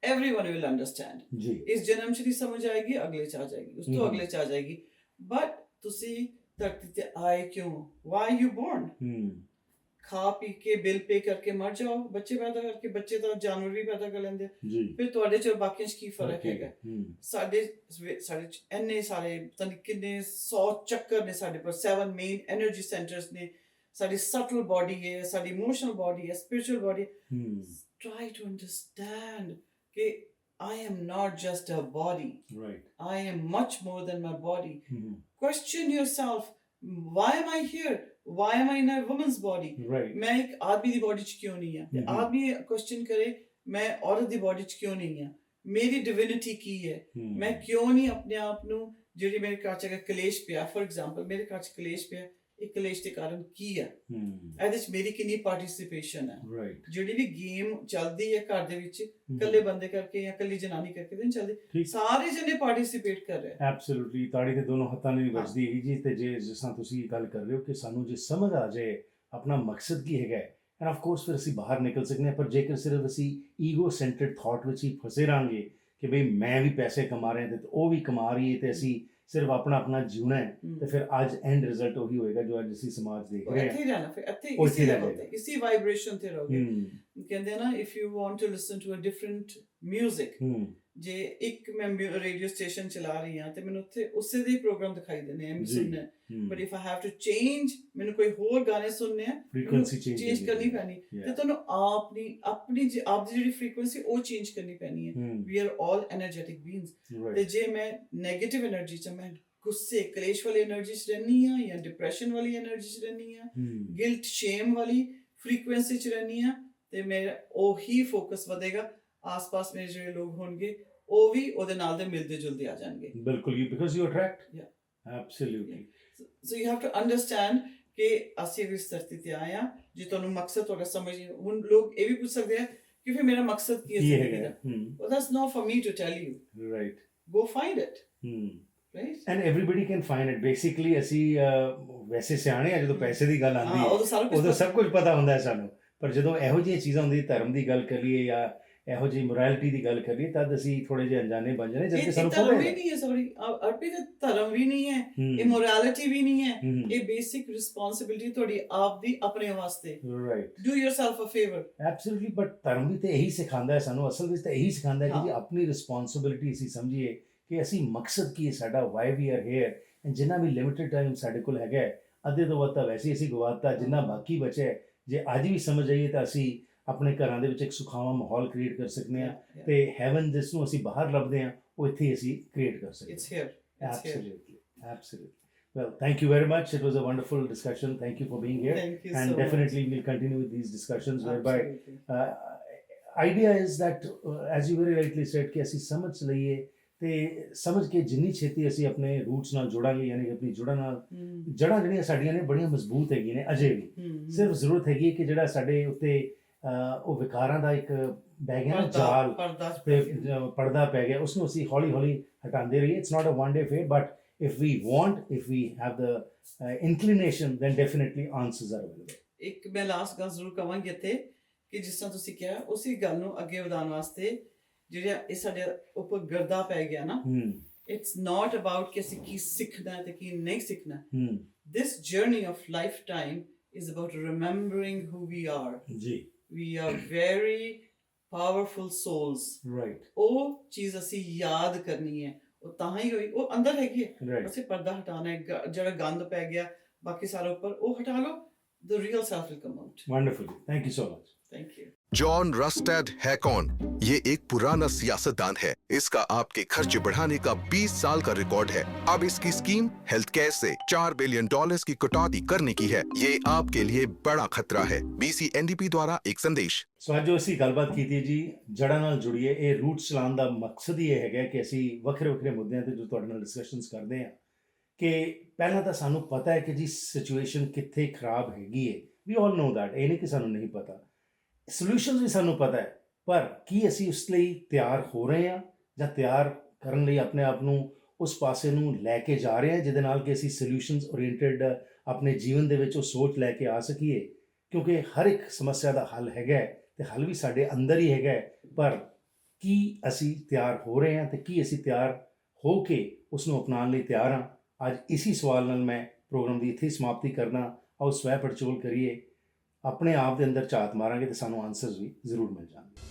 everyone will understand. ਜੀ ਇਸ ਜਨਮ 'ਚ ਨਹੀਂ ਸਮਝ ਆਏਗੀ, ਅਗਲੇ 'ਚ ਆ ਜਾਏਗੀ, ਉਸ ਤੋਂ ਅਗਲੇ 'ਚ ਆ ਜਾਏਗੀ। ਬਟ ਤੁਸੀਂ ਧਰਤੀ ਤੇ ਆਏ ਕਿਉਂ? Why you born? ਖਾ ਪੀ ਕੇ ਬਿੱਲ ਪੇ ਕਰਕੇ ਮਰ ਜਾਓ, ਬੱਚੇ ਪੈਦਾ ਕਰਕੇ, ਬੱਚੇ ਤਾਂ ਜਾਨਵਰ ਵੀ ਪੈਦਾ ਕਰ ਲੈਂਦੇ, ਜੀ ਫਿਰ ਤੁਹਾਡੇ 'ਚ ਬਾਕੀਆਂ 'ਚ ਕੀ ਫਰਕ ਹੈਗਾ? ਸਾਡੇ 'ਚ ਇੰਨੇ ਸਾਰੇ ਪਤਾ ਨਹੀਂ ਕਿੰਨੇ 100 ਚੱਕਰ ਨੇ ਸਾਡੇ ਪਰ, 7 ਮੇਨ ਐਨਰਜੀ ਸੈਂਟਰਸ ਨੇ। ਸਾਡੀ ਸਟਲ ਬਾਡੀ ਹੈ, ਸਾਡੀ ਇਮੋਸ਼ਨਲ ਬਾਡੀ ਹੈ, spiritual body. Try to understand ਕਿ I am not just a body. Right. I am much more than my body. Question yourself, why am I here? Why am I in a woman's body? Right. मैं एक आदमी दी बॉडी च क्यों नहीं है? आदमी क्वेश्चन करे मैं औरत दी बॉडी च क्यों नहीं है? मेरी डिविनिटी की है? मैं क्यों नहीं अपने आप ਨੂੰ ਜਿਹੜੀ ਮੇਰੇ ਘਰ ਚ ਕਲੇਸ਼ ਪਿਆ, ਫॉर एग्जांपल ਮੇਰੇ ਘਰ ਚ ਕਲੇਸ਼ ਪਿਆ, ਇਹ ਕਲੇਸ਼ ਦੇ ਕਾਰਨ ਕੀ ਹੈ? ਇਹਦੇ ਚ ਮੇਰੀ ਕਿੰਨੀ ਪਾਰਟਿਸਿਪੇਸ਼ਨ ਹੈ? ਜਿਹੜੀ ਵੀ ਗੇਮ ਚੱਲਦੀ ਹੈ ਘਰ ਦੇ ਵਿੱਚ, ਇਕੱਲੇ ਬੰਦੇ ਕਰਕੇ ਜਾਂ ਇਕੱਲੀ ਜਨਾਨੀ ਕਰਕੇ ਨਹੀਂ ਚੱਲਦੀ, ਸਾਰੇ ਜਣੇ ਪਾਰਟਿਸਿਪੇਟ ਕਰ ਰਹੇ। ਐਬਸੋਲੂਟਲੀ, ਤਾੜੀ ਤੇ ਦੋਨੋਂ ਹੱਥਾਂ ਨਾਲ ਨਹੀਂ ਵੱਜਦੀ ਹੈਗੀ ਜੀ। ਤੇ ਜੇ ਜਿਸ ਤਰ੍ਹਾਂ ਤੁਸੀਂ ਗੱਲ ਕਰ ਰਹੇ ਹੋ ਕਿ ਸਾਨੂੰ ਜੇ ਸਮਝ ਆ ਜਾਏ ਆਪਣਾ ਮਕਸਦ ਕੀ ਹੈਗਾ, ਐਂਡ ਆਫ ਕੋਰਸ ਫਿਰ ਅਸੀਂ ਬਾਹਰ ਨਿਕਲ ਸਕਦੇ ਹਾਂ। ਪਰ ਜੇਕਰ ਸਿਰਫ ਅਸੀਂ ਈਗੋ ਸੈਂਟਰਡ ਥਾਟ ਵਿੱਚ ਹੀ ਫਸੇ ਰਹਾਂਗੇ ਕਿ ਬਈ ਮੈਂ ਵੀ ਪੈਸੇ ਕਮਾ ਰਿਹਾ ਤੇ ਉਹ ਵੀ ਕਮਾ ਰਹੀ ਹੈ ਤੇ ਅਸੀਂ ਸਿਰਫ ਆਪਣਾ ਜਿਉਣਾ ਹੈ, ਤੇ ਫਿਰ ਅੱਜ ਐਂਡ ਰਿਜ਼ਲਟ ਉਹੀ ਹੋਏਗਾ ਜੋ ਅੱਜ ਅਸੀਂ ਸਮਾਜ ਦੇਖ ਰਹੇ ਹਾਂ। ਇੱਥੇ ਹੀ ਰਹਿਣਾ, ਫਿਰ ਇੱਥੇ ਇਸੇ ਲੈਵਲ ਤੇ, ਇਸੇ ਵਾਈਬ੍ਰੇਸ਼ਨ ਤੇ ਰਹੋਗੇ। ਕਹਿੰਦੇ ਨਾ, if you want to listen to a different music, ਜੇ ਇੱਕ ਮੈਂ ਰੇਡੀਓ ਸਟੇਸ਼ਨ ਚਲਾ ਰਹੀ ਹਾਂ ਤੇ ਮੈਨੂੰ ਉੱਥੇ ਉਸੇ ਦੇ ਹੀ ਪ੍ਰੋਗਰਾਮ ਦਿਖਾਈ ਦਿੰਦੇ ਆ, ਸੁਣਨੇ। But if I have to change, ਮੈਨੂੰ ਕੋਈ ਹੋਰ ਗਾਣੇ ਸੁਣਨੇ ਆ, ਫ੍ਰੀਕੁਐਂਸੀ ਚੇਂਜ ਕਰਨੀ ਪੈਣੀ, ਤੇ ਤੁਹਾਨੂੰ ਆਪਣੀ ਆਪ ਦੀ ਜਿਹੜੀ ਫ੍ਰੀਕੁਐਂਸੀ ਉਹ ਚੇਂਜ ਕਰਨੀ ਪੈਣੀ ਹੈ। We are all energetic beings. ਤੇ ਜੇ ਮੈਂ ਨੈਗੇਟਿਵ ਐਨਰਜੀ ਚ, ਮੈਂ ਗੁੱਸੇ ਕਲੇਸ਼ ਵਾਲੀ ਐਨਰਜੀ ਚ ਰਹਿੰਦੀ ਹਾਂ, ਜਾਂ ਡਿਪਰੈਸ਼ਨ ਵਾਲੀ ਐਨਰਜੀ ਚ ਰਹਿੰਦੀ ਹਾਂ, ਗਿਲਟ ਸ਼ੇਮ ਵਾਲੀ ਫ੍ਰੀਕੁਐਂਸੀ ਚ ਰਹਿੰਦੀ ਹਾਂ, ਤੇ ਮੇਰਾ ਉਹੀ ਫੋਕਸ ਵਧੇਗਾ। ਆਸ-ਪਾਸ ਮੇਰੇ ਜਿਹੜੇ ਲੋਕ ਹੋਣਗੇ ਉਹ ਵੀ ਉਹਦੇ ਨਾਲ ਦੇ ਮਿਲਦੇ ਜੁਲਦੇ ਆ ਜਾਣਗੇ। ਬਿਲਕੁਲ, because you attract. Absolutely. So you have to understand ਕਿ ਅਸੀਂ ਇਸ ਧਰਤੀ ਤੇ ਆਏ ਹਾਂ, ਜੇ ਤੁਹਾਨੂੰ ਮਕਸਦ ਤੁਹਾਡਾ ਸਮਝ ਨਹੀਂ। ਹੁਣ ਲੋਕ ਇਹ ਵੀ ਪੁੱਛ ਸਕਦੇ ਆ ਕਿ ਫਿਰ ਮੇਰਾ ਮਕਸਦ ਕੀ ਹੈ ਜ਼ਿੰਦਗੀ ਦਾ? Well, that's not for me to tell you. Right. Go find it. Right? And everybody can find it. Basically ਅਸੀਂ ਵੈਸੇ ਸਿਆਣੇ ਆ, ਜਦੋਂ ਪੈਸੇ ਦੀ ਗੱਲ ਆਉਂਦੀ ਹੈ ਉਦੋਂ ਸਭ ਕੁਝ ਪਤਾ ਹੁੰਦਾ ਹੈ ਸਾਨੂੰ, ਪਰ ਜਦੋਂ ਇਹੋ ਜਿਹੀਆਂ ਚੀਜ਼ਾਂ ਹੁੰਦੀਆਂ, ਧਰਮ ਦੀ ਗੱਲ ਕਰੀਏ ਜਾਂ ਇਹੋ ਜਿਹੀ ਮੋਰੈਲਿਟੀ ਦੀ ਗੱਲ ਕਰੀਏ, ਤਦ ਅਸੀਂ ਥੋੜੇ ਜਿਹੇ ਅਣਜਾਣੇ ਬਣ ਜਾਂਦੇ, ਜਦ ਕਿ ਸਾਨੂੰ ਪਤਾ ਧਰਮ ਵੀ ਨਹੀਂ ਹੈ। ਸੌਰੀ ਅਰਪੀ, ਧਰਮ ਵੀ ਨਹੀਂ ਹੈ, ਇਹ ਮੋਰੈਲਿਟੀ ਵੀ ਨਹੀਂ ਹੈ, ਇਹ ਬੇਸਿਕ ਰਿਸਪੌਂਸਿਬਿਲਿਟੀ ਤੁਹਾਡੀ ਆਪ ਦੀ ਆਪਣੇ ਵਾਸਤੇ। Right, do yourself a favour. Absolutely. But ਧਰਮ ਵੀ ਤਾਂ ਇਹੀ ਸਿਖਾਉਂਦਾ ਹੈ ਸਾਨੂੰ, ਅਸਲ ਵਿੱਚ ਤਾਂ ਇਹੀ ਸਿਖਾਉਂਦਾ ਹੈ ਕਿ ਜੀ ਆਪਣੀ ਰਿਸਪੌਂਸਿਬਿਲਿਟੀ ਅਸੀਂ ਸਮਝੀਏ ਕਿ ਅਸੀਂ ਮਕਸਦ ਕੀ ਹੈ ਸਾਡਾ, why we are here. And ਜਿੰਨਾ ਵੀ ਲਿਮਿਟਡ ਟਾਈਮ ਸਾਡੇ ਕੋਲ ਹੈਗਾ, ਅੱਧੇ ਤੋਂ ਵੱਧ ਤਾਂ ਵੈਸੇ ਅਸੀਂ ਗਵਾਤਾ, ਜਿੰਨਾ ਬਾਕੀ ਬਚਿਆ ਜੇ ਅੱਜ ਵੀ ਸਮਝ ਆਈਏ ਤਾਂ ਅਸੀਂ ਆਪਣੇ ਘਰਾਂ ਦੇ ਵਿੱਚ ਇੱਕ ਸੁਖਾਵਾਂ ਮਾਹੌਲ ਕ੍ਰੀਏਟ ਕਰ ਸਕਦੇ ਹਾਂ, ਤੇ ਹੈਵਨ ਜਿਸ ਨੂੰ ਅਸੀਂ ਬਾਹਰ ਲੱਭਦੇ ਹਾਂ ਉਹ ਇੱਥੇ ਅਸੀਂ ਕ੍ਰੀਏਟ ਕਰ ਸਕਦੇ ਹਾਂ। It's here. Absolutely, absolutely. Well, thank you very much. It was a wonderful discussion. Thank you for being here. Thank you and so definitely much. we'll continue with these discussions. Absolutely. Whereby idea is that as you very rightly said ਕਿ ਅਸੀਂ ਸਮਝ ਲਈਏ ਤੇ ਸਮਝ ਕੇ ਜਿੰਨੀ ਛੇਤੀ ਅਸੀਂ ਆਪਣੇ ਰੂਟਸ ਨਾਲ ਜੁੜਾਂਗੇ, ਯਾਨੀ ਆਪਣੀ ਜੜ੍ਹਾਂ ਜਿਹੜੀਆਂ ਸਾਡੀਆਂ ਨੇ ਬੜੀਆਂ ਮਜ਼ਬੂਤ ਹੈਗੀਆਂ ਨੇ ਅਜੇ ਵੀ। ਸਿਰਫ ਜ਼ਰੂਰਤ ਹੈਗੀ ਕਿ ਜਿਹੜਾ ਸਾਡੇ ਉੱਤੇ ਉਹ ਵਿਕਾਰਾਂ ਦਾ ਇੱਕ ਬਹਿ ਗਿਆ ਨਾ ਜਾਲ, ਪਰਦਾ ਪੈ ਗਿਆ, ਉਸਨੂੰ ਅਸੀਂ ਹੌਲੀ ਹੌਲੀ ਹਟਾਉਂਦੇ ਰਹੀਏ। It's not a one day fair, but if we have the inclination, then definitely answers are available. ਇੱਕ ਮੈਂ ਲਾਸਟ ਗੱਲ ਜ਼ਰੂਰ ਕਵਾਂਗੀ ਇੱਥੇ ਕਿ ਜਿਸ ਤਰ੍ਹਾਂ ਤੁਸੀਂ ਕਿਹਾ, ਉਸੇ ਗੱਲ ਨੂੰ ਅੱਗੇ ਵਧਾਉਣ ਵਾਸਤੇ ਜਿਹੜਾ ਇਹ ਸਾਡੇ ਉੱਪਰ ਗਰਦਾ ਪੈ ਗਿਆ ਨਾ, ਇਟਸ ਨਾਟ ਅਬਾਊਟ ਕਿ ਅਸੀਂ ਕੀ ਸਿੱਖਣਾ ਤੇ ਕੀ ਨਹੀਂ ਸਿੱਖਣਾ। This journey of lifetime is about remembering who we are. We are very powerful souls. Right. ਉਹ ਚੀਜ਼ ਅਸੀਂ ਯਾਦ ਕਰਨੀ ਹੈ, ਉਹ ਤਾਂ ਹੀ ਹੋਈ, ਉਹ ਅੰਦਰ ਹੈਗੀ ਹੈ। ਅਸੀਂ ਪਰਦਾ ਹਟਾਉਣਾ ਹੈ, ਜਿਹੜਾ ਗੰਦ ਪੈ ਗਿਆ ਬਾਕੀ ਸਾਰਾ ਉੱਪਰ, ਉਹ ਹਟਾ ਲਓ। the real self will come out. Wonderful, thank you so much. Thank you. John rusted है कौन? ये एक पुराना सियासतदान है। इसका आपके खर्चे बढ़ाने का 20 साल का रिकॉर्ड है। अब इसकी स्कीम हेल्थ केयर से $4 बिलियन की कटौती करने की है। ये आपके लिए बड़ा खतरा है। BCNDP द्वारा एक संदेश। ਸੋ ਅੱਜ ਜੋ ਅਸੀਂ ਗੱਲਬਾਤ ਕੀਤੀ ਜੀ ਜੜ੍ਹਾਂ ਨਾਲ ਜੁੜੀਏ, ਇਹ ਰੂਟਸ ਚਲਾਉਣ ਦਾ ਮਕਸਦ ਹੀ ਇਹ ਹੈਗਾ ਕਿ ਅਸੀਂ ਵੱਖਰੇ ਵੱਖਰੇ ਮੁੱਦਿਆਂ ਤੇ ਜੋ ਤੁਹਾਡੇ ਨਾਲ ਡਿਸਕਸ਼ਨਸ ਕਰਦੇ ਹਾਂ ਕਿ ਪਹਿਲਾਂ ਤਾਂ ਸਾਨੂੰ ਪਤਾ ਹੈ ਕਿ ਜੀ ਸਿਚੁਏਸ਼ਨ ਕਿੱਥੇ ਖਰਾਬ ਹੈਗੀ ਹੈ। ਵੀ ਆਲ ਨੋ ਦੈਟ, ਇਹ ਨਹੀਂ ਕਿ ਸਾਨੂੰ ਨਹੀਂ ਪਤਾ। ਸੋਲੂਸ਼ਨਸ ਵੀ ਸਾਨੂੰ ਪਤਾ ਹੈ, ਪਰ ਕੀ ਅਸੀਂ ਉਸ ਲਈ ਤਿਆਰ ਹੋ ਰਹੇ ਹਾਂ ਜਾਂ ਤਿਆਰ ਕਰਨ ਲਈ ਆਪਣੇ ਆਪ ਨੂੰ ਉਸ ਪਾਸੇ ਨੂੰ ਲੈ ਕੇ ਜਾ ਰਹੇ ਹਾਂ ਜਿਹਦੇ ਨਾਲ ਕਿ ਅਸੀਂ ਸੋਲੂਸ਼ਨਸ ਓਰੀਐਂਟਡ ਆਪਣੇ ਜੀਵਨ ਦੇ ਵਿੱਚ ਉਹ ਸੋਚ ਲੈ ਕੇ ਆ ਸਕੀਏ। ਕਿਉਂਕਿ ਹਰ ਇੱਕ ਸਮੱਸਿਆ ਦਾ ਹੱਲ ਹੈਗਾ ਤੇ ਹੱਲ ਵੀ ਸਾਡੇ ਅੰਦਰ ਹੀ ਹੈਗਾ, ਪਰ ਕੀ ਅਸੀਂ ਤਿਆਰ ਹੋ ਰਹੇ ਹਾਂ ਤੇ ਕੀ ਅਸੀਂ ਤਿਆਰ ਹੋ ਕੇ ਉਸ ਨੂੰ ਅਪਣਾਉਣ ਲਈ ਤਿਆਰ ਹਾਂ। ਅੱਜ ਇਸੀ ਸਵਾਲ ਨਾਲ ਮੈਂ ਪ੍ਰੋਗਰਾਮ ਦੀ ਇੱਥੇ ਸਮਾਪਤੀ ਕਰਨਾ। ਆਓ ਸਵੈ ਪੜਚੋਲ ਕਰੀਏ, ਆਪਣੇ ਆਪ ਦੇ ਅੰਦਰ ਝਾਤ ਮਾਰਾਂਗੇ ਤੇ ਸਾਨੂੰ ਆਨਸਰਸ ਵੀ ਜ਼ਰੂਰ ਮਿਲ ਜਾਣਗੇ।